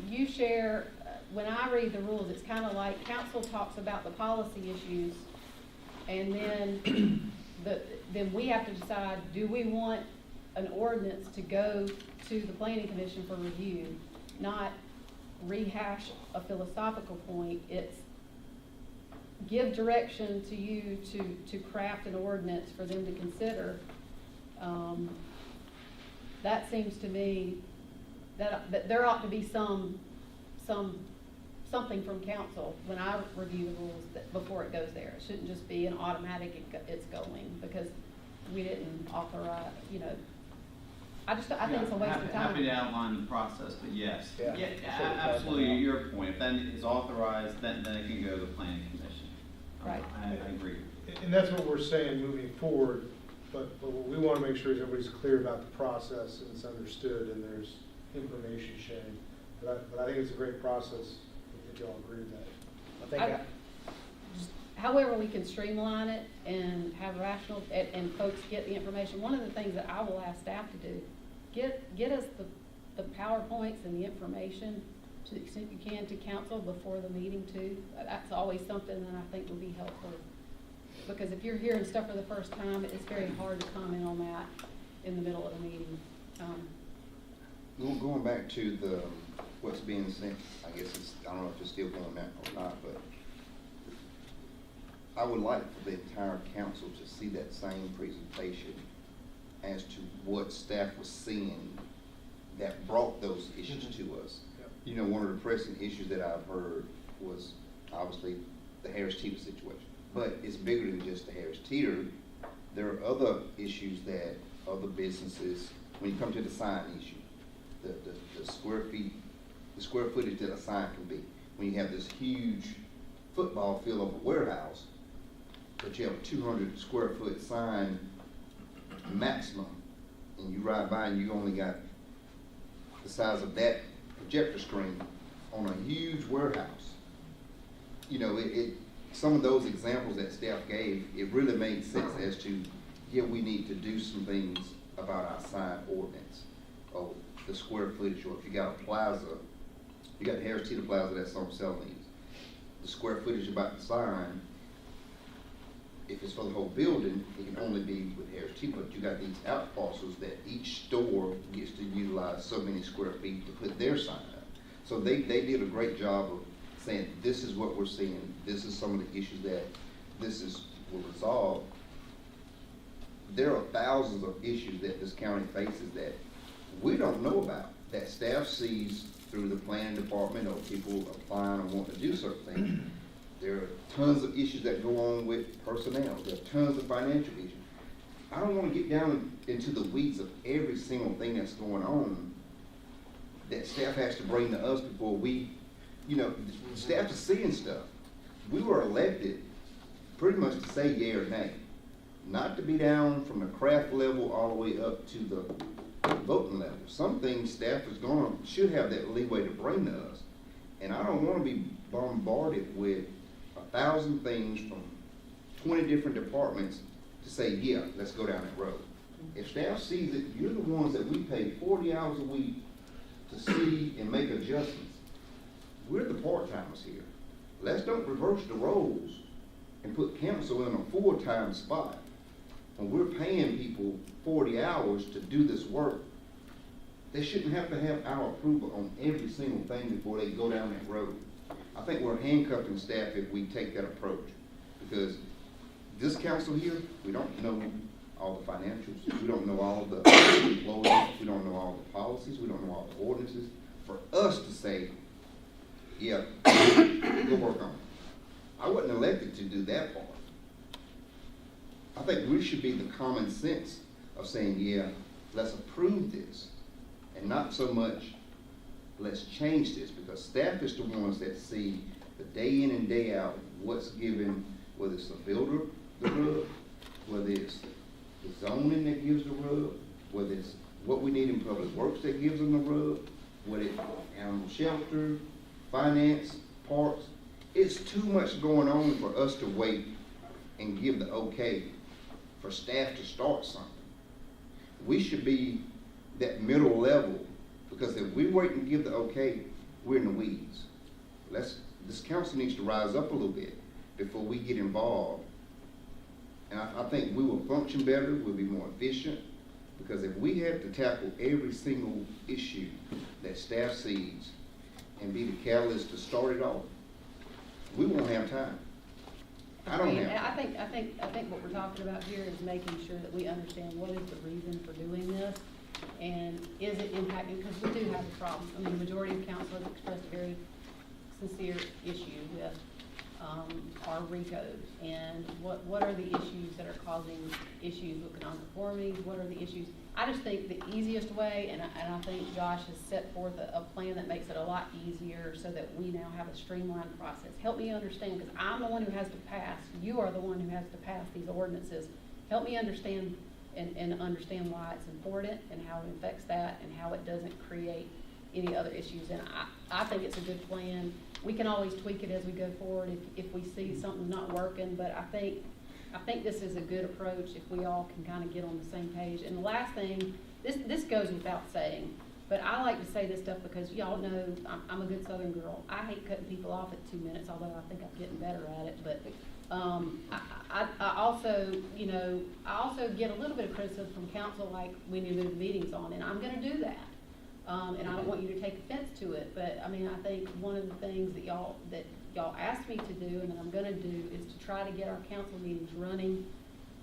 you share, when I read the rules, it's kind of like council talks about the policy issues, and then then we have to decide, do we want an ordinance to go to the planning commission for review, not rehash a philosophical point. It's give direction to you to craft an ordinance for them to consider. That seems to me that there ought to be something from council when I review the rules before it goes there. It shouldn't just be an automatic, it's going, because we didn't authorize, you know. I think it's a waste of time. Happy to outline the process, but yes. Yeah. Absolutely, your point. If that is authorized, then it can go to the planning commission. Right. I agree. And that's what we're saying moving forward, but what we want to make sure is everybody's clear about the process and it's understood and there's information sharing. But I think it's a great process, if you all agree with that. I think However we can streamline it and have rational, and folks get the information. One of the things that I will ask staff to do, get us the PowerPoints and the information to the extent you can to council before the meeting too. That's always something that I think will be helpful. Because if you're hearing stuff for the first time, it's very hard to comment on that in the middle of the meeting. Going back to the, what's being sent, I guess I don't know if it's still going now or not, but I would like for the entire council to see that same presentation as to what staff was seeing that brought those issues to us. Yep. You know, one of the pressing issues that I've heard was obviously the Harris Teeter situation, but it's bigger than just the Harris Teeter. There are other issues that other businesses, when you come to the sign issue, the square footage that a sign can be. When you have this huge football field of a warehouse, but you have a 200 square foot sign maximum, and you ride by and you only got the size of that projector screen on a huge warehouse. You know, some of those examples that staff gave, it really made sense as to, yeah, we need to do some things about our sign ordinance, or the square footage, or if you got a plaza, you got the Harris Teeter Plaza that's on Celanese, the square footage about the sign, if it's for the whole building, it can only be with Harris Teeter, but you got these out parcels that each store gets to utilize so many square feet to put their sign up. So they did a great job of saying, this is what we're seeing, this is some of the issues that will resolve. There are thousands of issues that this county faces that we don't know about, that staff sees through the planning department or people applying and wanting to do certain things. There are tons of issues that go on with personnel. There are tons of financial issues. I don't want to get down into the weeds of every single thing that's going on that staff has to bring to us before we, you know, staff is seeing stuff. We were elected pretty much to say yea or nay, not to be down from the craft level all the way up to the voting level. Some things staff should have that leeway to bring to us. And I don't want to be bombarded with 1,000 things from 20 different departments to say, yeah, let's go down that road. If staff sees it, you're the ones that we pay 40 hours a week to see and make adjustments. We're the part-timers here. Let's don't reverse the roles and put council in a full-time spot. When we're paying people 40 hours to do this work, they shouldn't have to have our approval on every single thing before they go down that road. I think we're handcuffing staff if we take that approach, because this council here, we don't know all the financials, we don't know all the employees, we don't know all the policies, we don't know all the ordinances. For us to say, yeah, go work on it. I wasn't elected to do that part. I think we should be the common sense of saying, yeah, let's approve this, and not so much let's change this, because staff is the ones that see the day in and day out what's given, whether it's the builder the rub, whether it's the zoning that gives the rub, whether it's what we need in public works that gives them the rub, whether it's animal shelter, finance, parks. It's too much going on for us to wait and give the okay for staff to start something. we should be that middle level, because if we wait and give the okay, we're in the weeds. This council needs to rise up a little bit before we get involved. And I think we will function better, we'll be more efficient, because if we had to tackle every single issue that staff sees and be the catalyst to start it off, we won't have time. I don't And have time. I think what we're talking about here is making sure that we understand what is the reason for doing this, and is it impacting, because we do have a problem. I mean, the majority of council has expressed a very sincere issue with, our recode, and what are the issues that are causing issues with non-conforming, what are the issues? I just think the easiest way, and I think Josh has set forth a plan that makes it a lot easier so that we now have a streamlined process. Help me understand, because I'm the one who has to pass, you are the one who has to pass these ordinances. Help me understand and understand why it's important and how it affects that and how it doesn't create any other issues. And I think it's a good plan. We can always tweak it as we go forward if we see something not working, but I think this is a good approach if we all can kind of get on the same page. And the last thing, this goes without saying, but I like to say this stuff because y'all know I'm a good Southern girl. I hate cutting people off at 2 minutes, although I think I'm getting better at it. But I also, you know, I also get a little bit of criticism from council, like we need to move the meetings on, and I'm going to do that. And I don't want you to take offense to it, but I mean, I think one of the things that y'all asked me to do and that I'm gonna do is to try to get our council meetings running.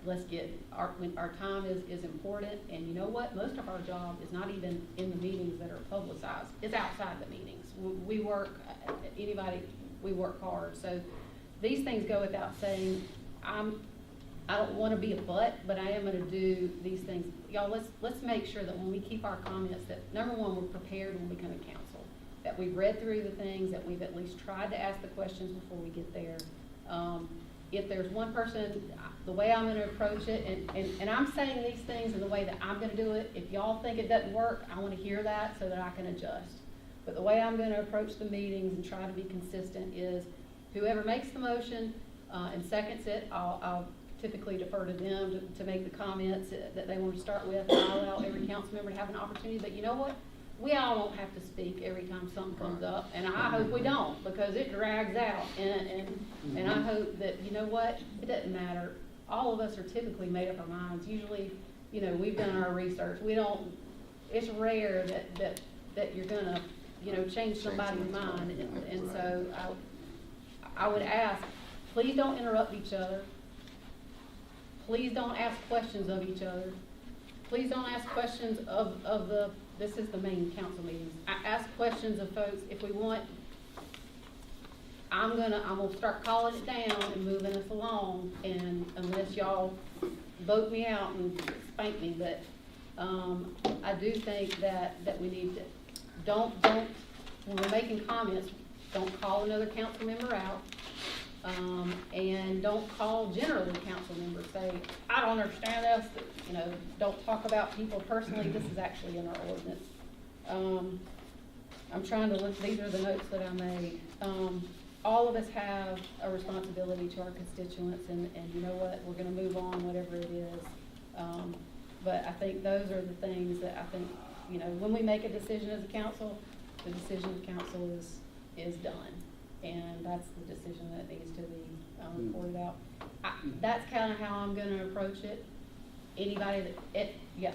Let's get, our time is important, and you know what? Most of our job is not even in the meetings that are publicized. It's outside the meetings. We work, we work hard. So these things go without saying. I don't want to be a butt, but I am going to do these things. Y'all, let's make sure that when we keep our comments, that number one, we're prepared when we come to council, that we've read through the things, that we've at least tried to ask the questions before we get there. If there's one person, the way I'm going to approach it, and I'm saying these things in the way that I'm going to do it. If y'all think it doesn't work, I want to hear that so that I can adjust. But the way I'm going to approach the meetings and try to be consistent is whoever makes the motion and seconds it, I'll typically defer to them to make the comments that they want to start with. I'll allow every council member to have an opportunity, but you know what? We all won't have to speak every time something comes up, and I hope we don't, because it drags out, and I hope that, you know what, it doesn't matter. All of us are typically made up our minds. Usually, you know, we've done our research. It's rare that you're gonna, you know, change somebody's mind, and so I would ask, please don't interrupt each other. Please don't ask questions of each other. Please don't ask questions of this is the main council meetings. I ask questions of folks. If we want, I'm gonna start calling it down and moving us along, and unless y'all vote me out and spank me, but I do think that we need to, don't, when we're making comments, don't call another council member out. And don't call generally council members, say, I don't understand this, you know, don't talk about people personally. This is actually in our ordinance. I'm trying to look, these are the notes that I made. All of us have a responsibility to our constituents, and you know what, we're gonna move on, whatever it is. But I think those are the things that I think, you know, when we make a decision as a council, the decision of council is done. And that's the decision that needs to be reported out. That's kind of how I'm gonna approach it. Anybody yes,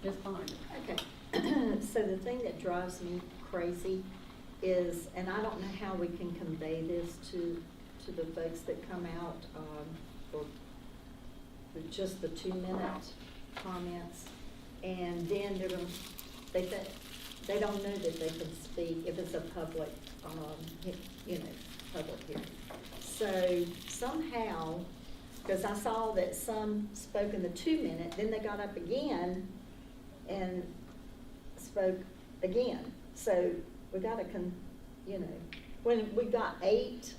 Ms. Pond. Okay, so the thing that drives me crazy is, and I don't know how we can convey this to the folks that come out for just the 2-minute comments, and then they don't know that they can speak if it's a public, public hearing. So somehow, because I saw that some spoke in the 2-minute, then they got up again and spoke again. So we got to, when we got 8,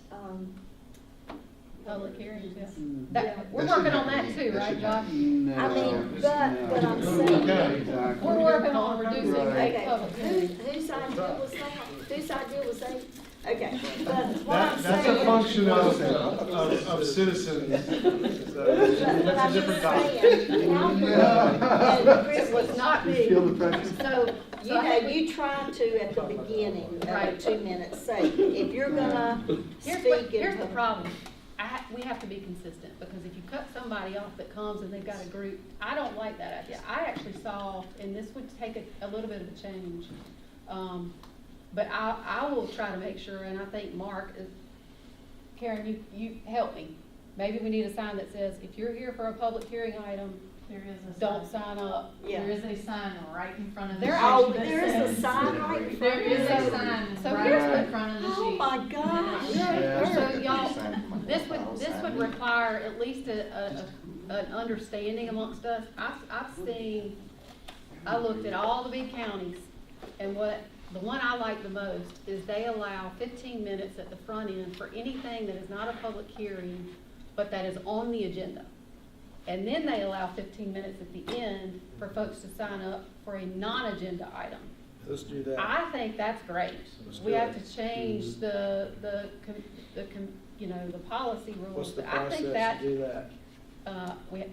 Public hearings, yes. Yeah. We're working on that too, right, Josh? No. I mean, but what I'm No, saying. exactly. We're working on reducing Right. public hearings. Whose idea was that? Whose idea was 8? Okay, but what I'm That's saying. a function of citizens, so But that's I'm a different just topic. saying, and Chris, It was not You me. feel the pressure? So, you know, you try to at the beginning of a Right. 2-minute say, if you're gonna Here's speak what, in. here's the problem. We have to be consistent, because if you cut somebody off that comes and they've got a group, I don't like that idea. I actually saw, and this would take a little bit of a change, but I will try to make sure, and I think Mark is, Karen, you help me. Maybe we need a sign that says, if you're here for a public hearing item, There is a don't sign. sign up. Yeah. There is a sign right in front of the There sheet. Oh, that there is a says- sign right in front There of is a you. sign So right here's in what- front of the sheet. Oh, my gosh. Yeah. So y'all, this would require at least an understanding amongst us. I've seen, I looked at all the big counties, and the one I like the most is they allow 15 minutes at the front end for anything that is not a public hearing, but that is on the agenda. And then they allow 15 minutes at the end for folks to sign up for a non-agenda item. Let's do that. I think that's great. Let's We do have it. to change the policy rules. What's the I process think to that, do that?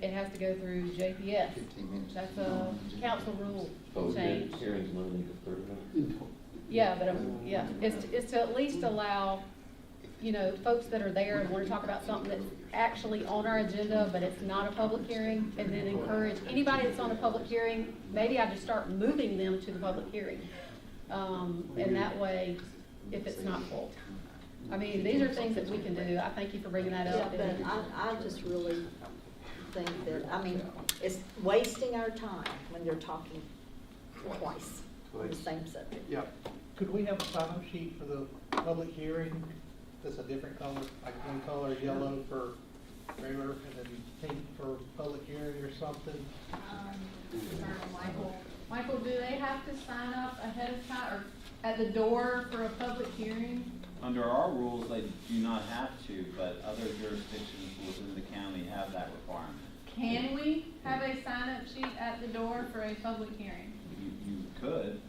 it has to go through JPS. 15 minutes. That's a council rule Public change. hearings limited to 30 minutes. Yeah, but, yeah, it's to at least allow, folks that are there and want to talk about something that's actually on our agenda, but it's not a public hearing, and then encourage anybody that's on a public hearing, maybe I just start moving them to the public hearing. And that way, if it's not full. I mean, these are things that we can do. I thank you for bringing that Yeah, up. but I just really think that, I mean, it's wasting our time when they're talking twice on the same subject. Yeah. Could we have a sign-up sheet for the public hearing that's a different color, like one color yellow for regular and then pink for public hearing or something? Michael, do they have to sign up ahead of time or at the door for a public hearing? Under our rules, they do not have to, but other jurisdictions within the county have that requirement. Can we have a sign-up sheet at the door for a public hearing? You could,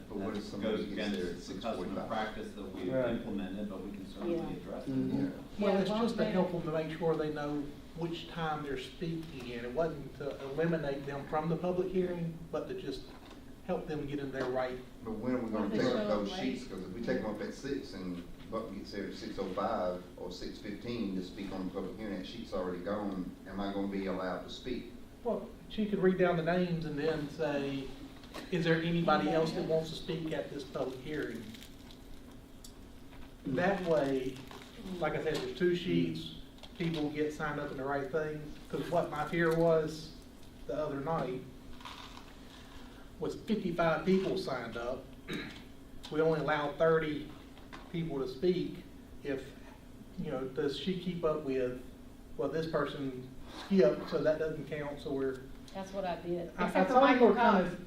But what if that somebody goes gets against there at the custom 6:45? practice that we've Right. implemented, but we can certainly Yeah. address it. Mhm. Well, Yeah, it's as long just as to they- help them to make sure they know which time they're speaking in. It wasn't to eliminate them from the public hearing, but to just help them get in there right. But when are we What gonna if they take show up up those late? sheets? Because if we take them up at 6 and Buck gets there at 6:05 or 6:15 to speak on the public hearing, that sheet's already gone, am I gonna be allowed to speak? Well, she could read down the names and then say, is there anybody else that wants to speak at this public hearing? That way, like I said, there's 2 sheets, people get signed up in the right thing. Because what my fear was the other night was 55 people signed up. We only allow 30 people to speak. If, does she keep up with, well, this person skipped, so that doesn't count, so we're, That's what I did. I Except for thought we Michael were kind Cox. of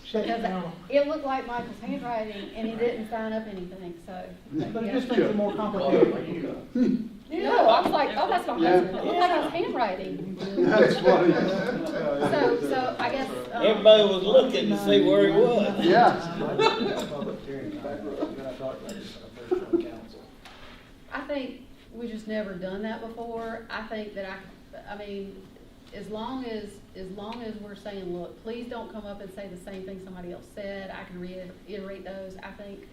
shutting Because down. it looked like Michael's handwriting, and he didn't sign up anything, so. But it yeah. just makes it more complicated for you. No, I was like, oh, that's my Yeah. husband. It looked like his handwriting. That's funny. So I guess. Everybody was looking to see where he was. Yeah. Public hearing, back when I talked about this on the first one council. I think we just never done that before. I think that I mean, as long as we're saying, look, please don't come up and say the same thing somebody else said. I can reiterate those. I think,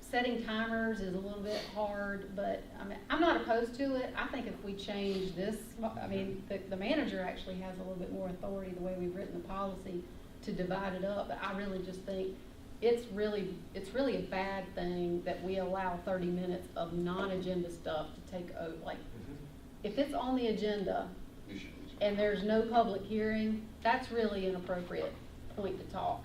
setting timers is a little bit hard, but I mean, I'm not opposed to it. I think if we change this, I mean, the manager actually has a little bit more authority the way we've written the policy to divide it up. But I really just think it's really a bad thing that we allow 30 minutes of non-agenda stuff to take over. Like, if it's on the agenda You should- and there's no public hearing, that's really an appropriate point to talk.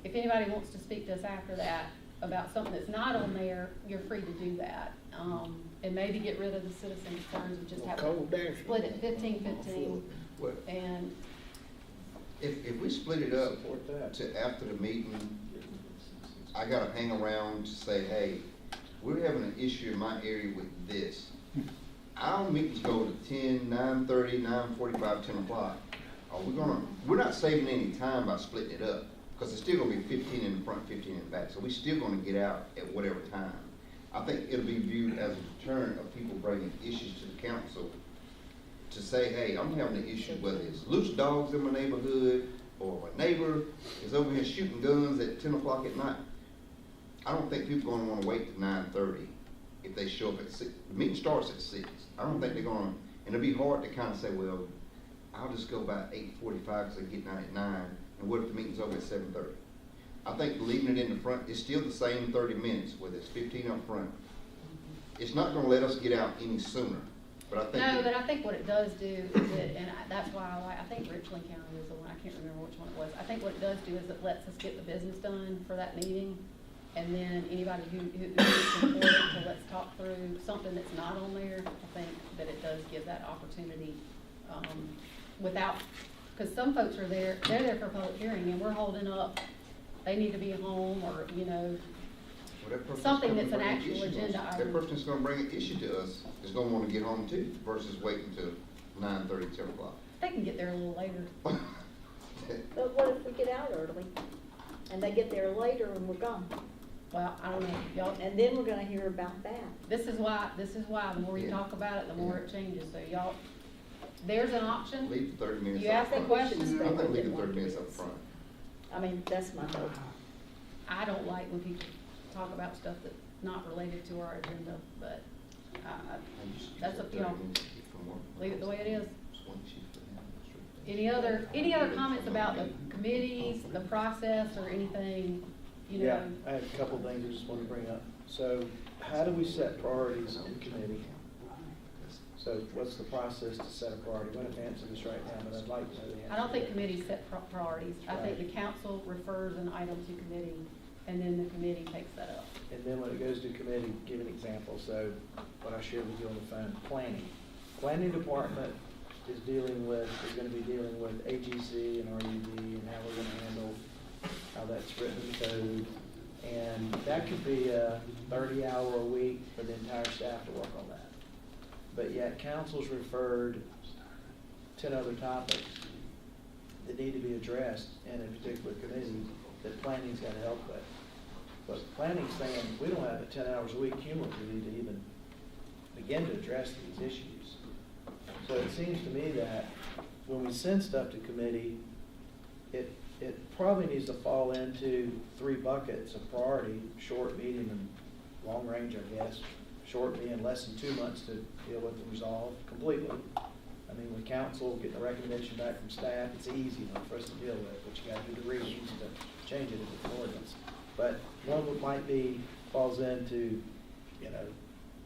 If anybody wants to speak to us after that about something that's not on there, you're free to do that. And maybe get rid of the citizen concerns and just have Cold there. split it 15-15. What- And If we split it up Support that. to after the meeting, I gotta hang around to say, hey, we're having an issue in my area with this. Our meetings go to 10, 9:30, 9:45, 10 o'clock. We're not saving any time by splitting it up. Cause it's still gonna be 15 in the front, 15 in the back, so we still gonna get out at whatever time. I think it'll be viewed as a deterrent of people bringing issues to the council to say, hey, I'm having an issue, whether it's loose dogs in my neighborhood, or my neighbor is over here shooting guns at 10 o'clock at night. I don't think people are gonna wanna wait till 9:30 if they show up at 6. The meeting starts at 6. I don't think they're gonna, and it'll be hard to kinda say, well, I'll just go by 8:45 because I'm getting out at 9, and what if the meeting's over at 7:30? I think leaving it in the front is still the same 30 minutes, whether it's 15 up front. It's not gonna let us get out any sooner, but I think. No, but I think what it does do is that's why I think Richland County is the one, I can't remember which one it was. I think what it does do is it lets us get the business done for that meeting. And then anybody who needs support, so let's talk through something that's not on there. I think that it does give that opportunity, without, because some folks are there, they're there for a public hearing and we're holding up, they need to be home or, you know, Well, that person's something coming that's an to bring an actual issue to us. agenda That item. person that's gonna bring an issue to us is gonna wanna get home too, versus waiting till 9:30, 10 o'clock. They can get there a little later. But what if we get out early and they get there later and we're gone? Well, I don't know, y'all, And then we're gonna hear about that. this is why, the more you Yeah. talk about it, the more it changes. So y'all, there's an option. Leave the 30 minutes You up ask the front. questions. I think leave the 30 minutes up front. I mean, that's my hope. I don't like when people talk about stuff that's not related to our agenda, but that's up to y'all. Leave it the way it is. Any other comments about the committees, the process, or anything, you know? Yeah, I have a couple things I just want to bring up. So how do we set priorities in committee? So what's the process to set a priority? I'm going to answer this right now, but I'd like to know the answer. I don't think committees set priorities. I think the council refers an item to committee, and then the committee takes that up. And then when it goes to committee, give an example. So what I shared with you on the phone, planning. Planning department is going to be dealing with AGC and RUD and how we're going to handle how that's written in code. And that could be a 30-hour a week for the entire staff to work on that. But yet council's referred 10 other topics that need to be addressed in a particular committee that planning's got to help with. But planning's saying, we don't have 10 hours a week cumulatively to even begin to address these issues. So it seems to me that when we send stuff to committee, it probably needs to fall into 3 buckets of priority: short, medium, and long range, I guess. Short being less than 2 months to deal with and resolve completely. I mean, with council getting a recommendation back from staff, it's easy enough for us to deal with, but you gotta do the readings to change it if it's an ordinance. But one that might be, falls into,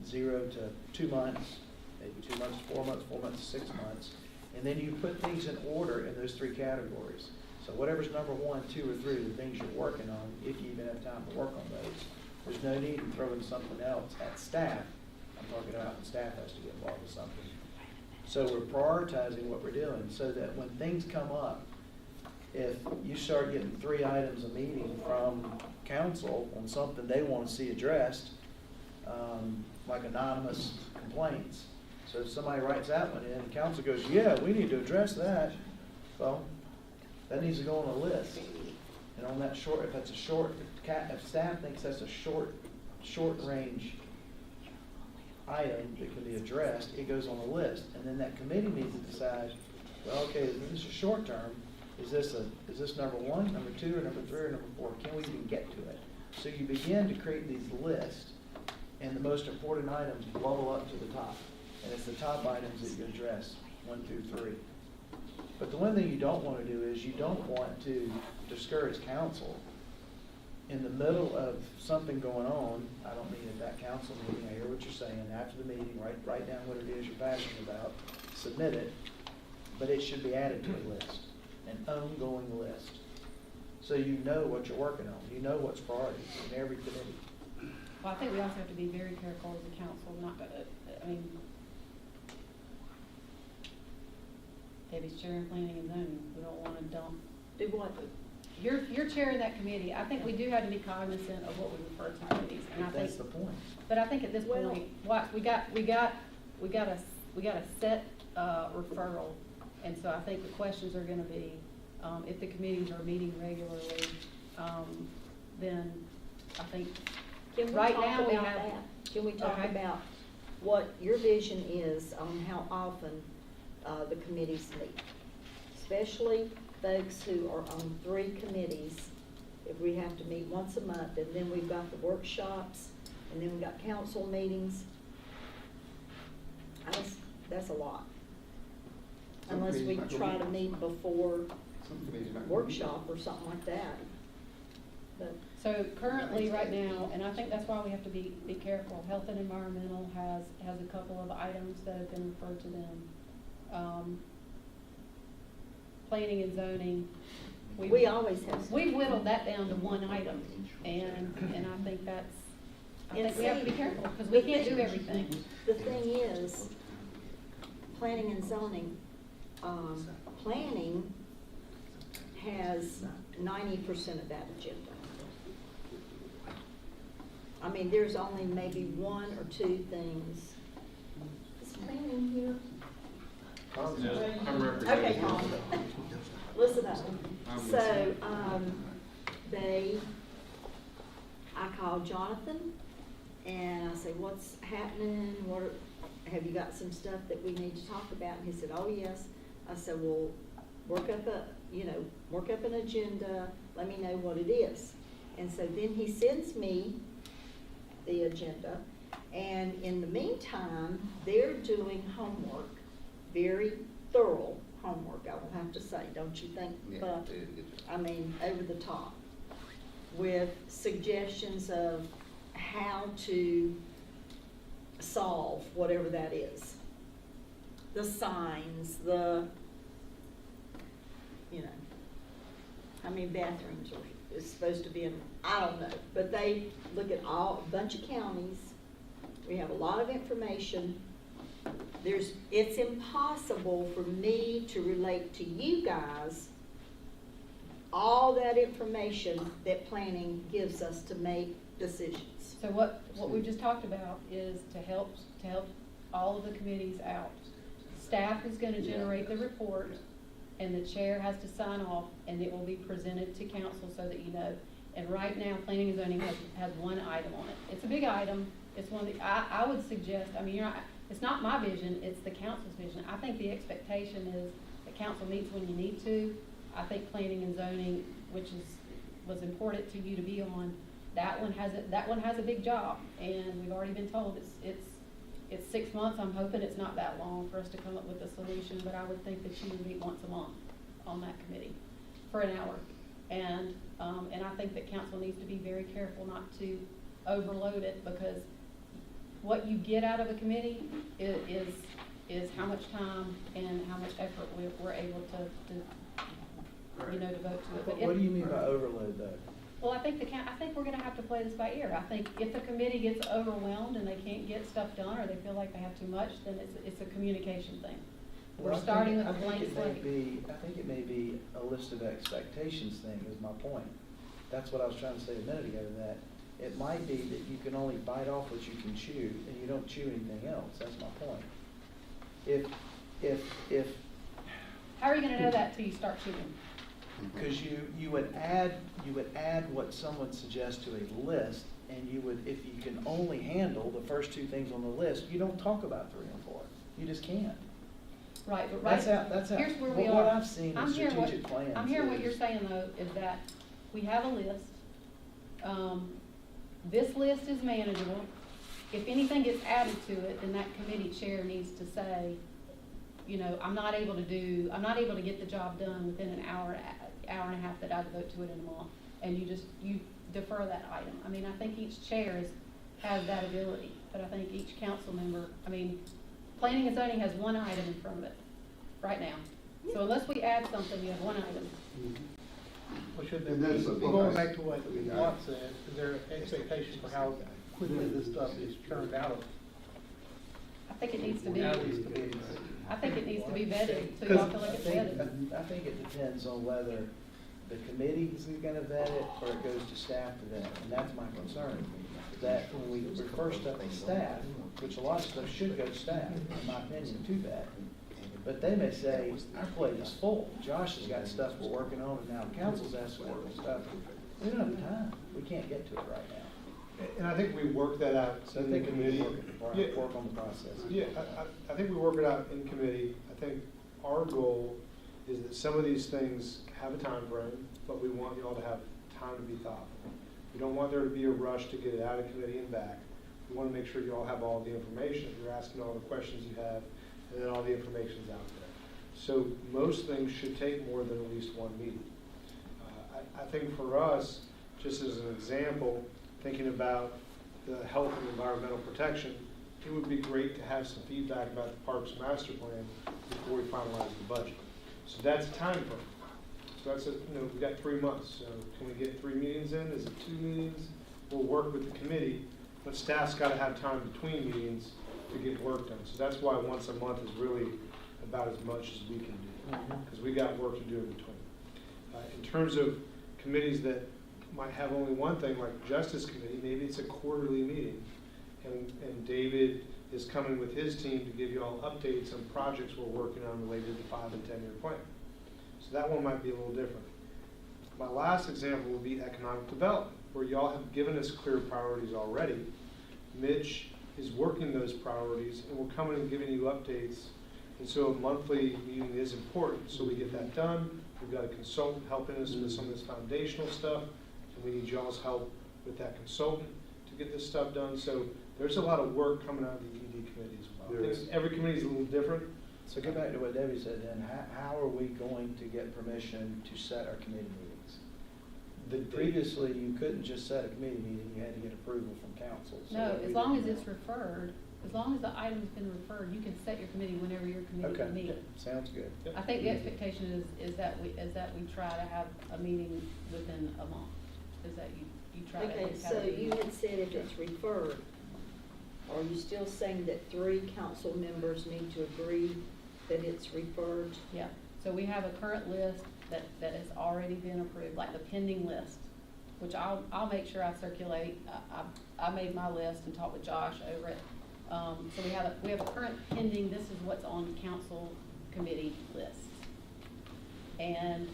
0 to 2 months, maybe 2 months, 4 months, 4 months, 6 months. And then you put things in order in those 3 categories. So whatever's number 1, 2, or 3, the things you're working on, if you even have time to work on those. There's no need to throw in something else at staff. I'm talking about when staff has to get involved with something. So we're prioritizing what we're doing so that when things come up, if you start getting 3 items a meeting from council on something they want to see addressed, like anonymous complaints. So if somebody writes that one in, and council goes, yeah, we need to address that. Well, that needs to go on a list. And on that short, if that's a short, if staff thinks that's a short range item that can be addressed, it goes on a list. And then that committee needs to decide, well, okay, this is short term. Is this number 1, number 2, or number 3, or number 4? Can we even get to it? So you begin to create these lists, and the most important items bubble up to the top. And it's the top items that you address, 1 through 3. But the one thing you don't want to do is you don't want to discourage council in the middle of something going on. I don't mean at that council meeting. I hear what you're saying. After the meeting, write down what it is you're passionate about, submit it, but it should be added to a list, an ongoing list. So you know what you're working on. You know what's priorities in every committee. Well, I think we also have to be very careful as a council, not to, Debbie's chairing planning and zoning. We don't want to dump. Do what? You're chairing that committee. I think we do have to be cognizant of what we refer to committees, and I think That's the point. But I think at this Well- point, we got a set referral, and so I think the questions are going to be, if the committees are meeting regularly, then I think, Can we Right talk now, we about have- that? Can we talk Okay. about what your vision is on how often, the committees meet? Especially folks who are on 3 committees, if we have to meet once a month, and then we've got the workshops, and then we've got council meetings. That's a lot. Some Unless we committees might go try to meet. meet before Some committees might go meet. workshop or something like that. But so currently, right now, and I think that's why we have to be careful, Health and Environmental has a couple of items that have been referred to them. Planning and zoning. we always have. We whittled that down to one item, and I think I think we have to be careful, because we can't do everything. The thing is, planning and zoning, planning has 90% of that agenda. I mean, there's only maybe 1 or 2 things. Is planning here? I'm Okay, Tom. Listen up. So, I called Jonathan and I said, what's happening? Have you got some stuff that we need to talk about? And he said, oh, yes. I said, well, work up an agenda, let me know what it is. And so then he sends me the agenda, and in the meantime, they're doing homework, very thorough homework, I will have to say, don't you think? Yeah, But, it- I mean, over the top, with suggestions of how to solve whatever that is. The signs, how many bathrooms is supposed to be in, I don't know. But they look at a bunch of counties. We have a lot of information. It's impossible for me to relate to you guys all that information that planning gives us to make decisions. So what we've just talked about is to help all of the committees out. Staff is gonna generate the report, and the chair has to sign off, and it will be presented to council so that you know. And right now, planning and zoning has one item on it. It's a big item. It's one that I would suggest, I mean, it's not my vision, it's the council's vision. I think the expectation is that council meets when you need to. I think planning and zoning, which was important to you to be on, that one has a big job, and we've already been told it's 6 months. I'm hoping it's not that long for us to come up with a solution, but I would think that you would meet once a month on that committee for an hour. And I think that council needs to be very careful not to overload it, because what you get out of a committee is how much time and how much effort we're able to devote to it. But What do you mean by overload though? well, I think we're gonna have to play this by ear. I think if the committee gets overwhelmed and they can't get stuff done, or they feel like they have too much, then it's a communication thing. We're Well, starting with a I think blank it may slate. be- I think it may be a list of expectations thing is my point. That's what I was trying to say a minute ago, that it might be that you can only bite off what you can chew, and you don't chew anything else. That's my point. If How are you gonna know that till you start shooting? Because you would add what someone suggests to a list, and you would, if you can only handle the first 2 things on the list, you don't talk about 3 and 4. You just can't. Right, but That's how, here's where we what are. I've seen in I'm hearing what- strategic plans. I'm hearing what is- you're saying though, is that we have a list. This list is manageable. If anything gets added to it, then that committee chair needs to say, I'm not able to get the job done within an hour and a half that I devote to it in a month. And you defer that item. I mean, I think each chair has that ability, but I think each council member, planning and zoning has one item in front of it right now. So unless we add something, you have one item. Well, should there And be, that's the going focus. back to what Watt said, is there an expectation for how quickly this stuff is churned out of? I think it needs to be, Out of these committees. I think it needs to be vetted, so y'all feel like it's vetted. I think it depends on whether the committee is gonna vet it or it goes to staff to vet it, and that's my concern. That when we refer stuff to staff, which a lot of stuff should go to staff, in my opinion, to vet. But they may say, our plate is full, Josh has got stuff we're working on, and now council's asking for stuff. We don't have time, we can't get to it right now. And I think we work that out So I in the think we need committee. to work on the process. Yeah, I think we work it out in committee. I think our goal is that some of these things have a time frame, but we want y'all to have time to be thoughtful. We don't want there to be a rush to get it out of committee and back. We want to make sure you all have all the information. You're asking all the questions you have, and then all the information's out there. So most things should take more than at least one meeting. I think for us, just as an example, thinking about the health and environmental protection, it would be great to have some feedback about the Parks Master Plan before we finalize the budget. So that's a time frame. So that's we've got 3 months. So can we get 3 meetings in? Is it 2 meetings? We'll work with the committee, but staff's got to have time between meetings to get work done. So that's why once a month is really about as much as we can do, because we got work to do in between. In terms of committees that might have only one thing, like Justice Committee, maybe it's a quarterly meeting, and David is coming with his team to give you all updates on projects we're working on related to 5 and 10 year plan. So that one might be a little different. My last example will be economic development, where y'all have given us clear priorities already. Mitch is working those priorities, and we're coming and giving you updates. And so a monthly meeting is important, so we get that done. We've got a consultant helping us with some of this foundational stuff, and we need y'all's help with that consultant to get this stuff done. So there's a lot of work coming out of the ED committee as well. I think every committee is a little different. So go back to what Debbie said then, how are we going to get permission to set our committee meetings? Previously, you couldn't just set a committee meeting, you had to get approval from council. So No, what as we long did as now- it's referred, as long as the item's been referred, you can set your committee whenever your committee Okay, can meet. sounds good. I think the expectation is that we try to have a meeting within a month, is that you try to. Okay, have so a meeting. you had said if it's referred, are you still saying that 3 council members need to agree that it's referred? Yeah, so we have a current list that has already been approved, like the pending list, which I'll make sure I circulate. I made my list and talked with Josh over it. So we have a current pending, this is what's on council committee lists. And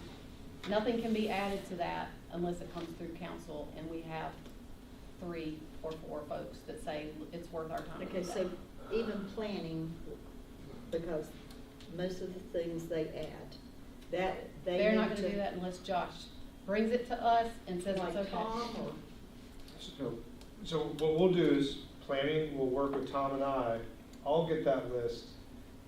nothing can be added to that unless it comes through council, and we have 3 or 4 folks that say it's worth our time to Okay, do that. so even planning, because most of the things they add, that they They're need not gonna do that unless Josh brings it to us and says Like it's okay. Tom or? So what we'll do is planning will work with Tom and I'll get that list,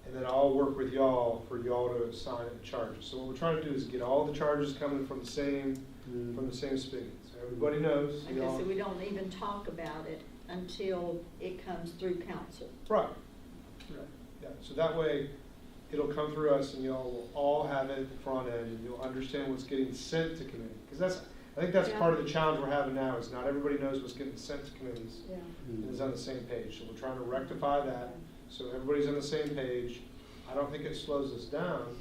and then I'll work with y'all for y'all to assign it charges. So what we're trying to do is get all the charges coming from the same spigot. So everybody knows. Okay, so we don't even talk about it until it comes through council. Right. Yeah, so that way, it'll come through us and y'all will all have it at the front end, and you'll understand what's getting sent to committee. Because I think that's Yeah. part of the challenge we're having now, is not everybody knows what's getting sent to committees Yeah. and is on the same page. So we're trying to rectify that, so everybody's on the same page. I don't think it slows us down.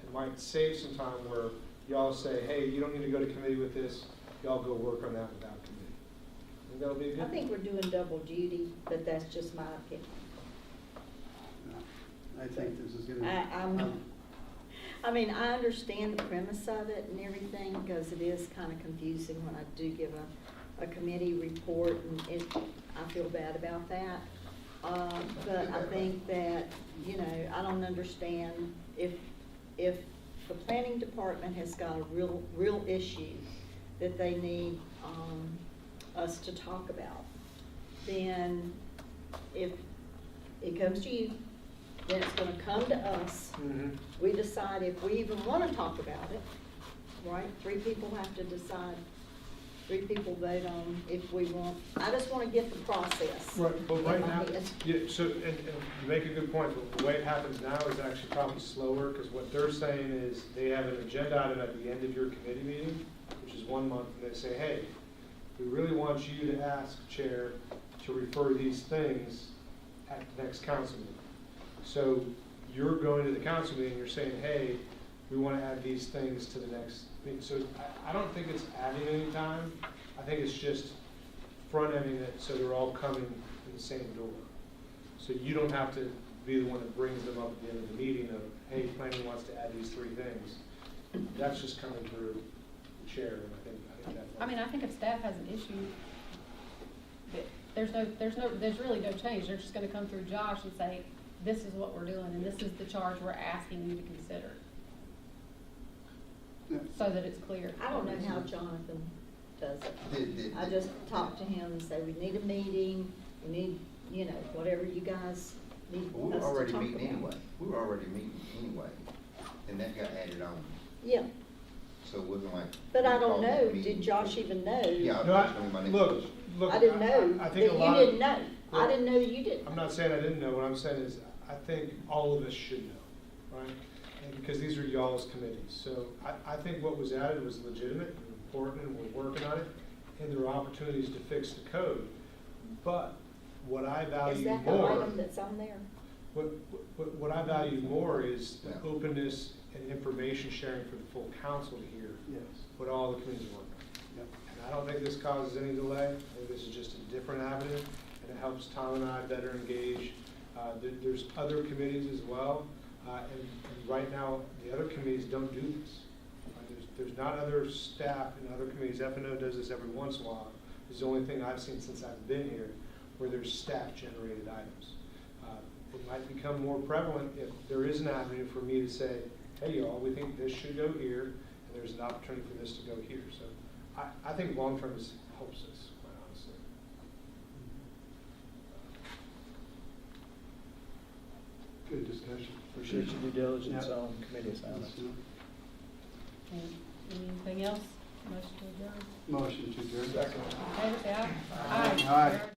It might save some time where y'all say, hey, you don't need to go to committee with this, y'all go work on that without committee. I think that'll be a good. I think we're doing double duty, but that's just my opinion. I think this is gonna. I mean, I understand the premise of it and everything, because it is kind of confusing when I do give a committee report, and I feel bad about that. But I think that, I don't understand if the planning department has got a real issue that they need, us to talk about, then if it comes to you, then it's gonna come to us. Mhm. We decide if we even wanna talk about it, right? 3 people have to decide, 3 people vote on if we want, I just wanna get the process. Right, but right in my now, head. yeah, so, and you make a good point, but the way it happens now is actually probably slower, because what they're saying is, they have an agenda item at the end of your committee meeting, which is 1 month, and they say, hey, we really want you to ask Chair to refer these things at the next council meeting. So you're going to the council meeting, you're saying, hey, we want to add these things to the next meeting. So I don't think it's adding any time. I think it's just front-ending it so they're all coming in the same door. So you don't have to be the one that brings them up at the end of the meeting of, hey, planning wants to add these 3 things. That's just coming through the chair, and I think that's. I mean, I think if staff has an issue, there's really no change. They're just gonna come through Josh and say, this is what we're doing, and this is the charge we're asking you to consider. Yeah. So that it's clear. I don't know how Jonathan does it. Did- I just talk to him and say, we need a meeting, we need, you know, whatever you guys need We were us to already talk meeting about. anyway. We were already meeting anyway, and that got added on. Yeah, So it wasn't like. but I we don't called know, the meeting. did Josh even know? Yeah, No, that's gonna be my next look, question. look. I didn't know I that think a you lot didn't of. know. I didn't know you didn't. I'm not saying I didn't know, what I'm saying is, I think all of us should know, right? And because these are y'all's committees, so I think what was added was legitimate and important, and we're working on it, and there are opportunities to fix the code. But what I Is value that the more, item that's on there? what I value more is the Yeah. openness and information sharing for the full council to hear Yes. what all the committees are working on. Yep. And I don't think this causes any delay. I think this is just a different avenue, and it helps Tom and I better engage. There's other committees as well, and right now, the other committees don't do this. There's not other staff in other committees. F&O does this every once in a while. It's the only thing I've seen since I've been here where there's staff-generated items. It might become more prevalent if there is an avenue for me to say, hey, y'all, we think this should go here, and there's an opportunity for this to go here. So I think long-term this helps us, quite honestly. Good discussion. Appreciate your due diligence Yeah. on committee assignments. And anything else? Motion to adjourn. Motion to adjourn. Second. All in favor, say aye. Aye.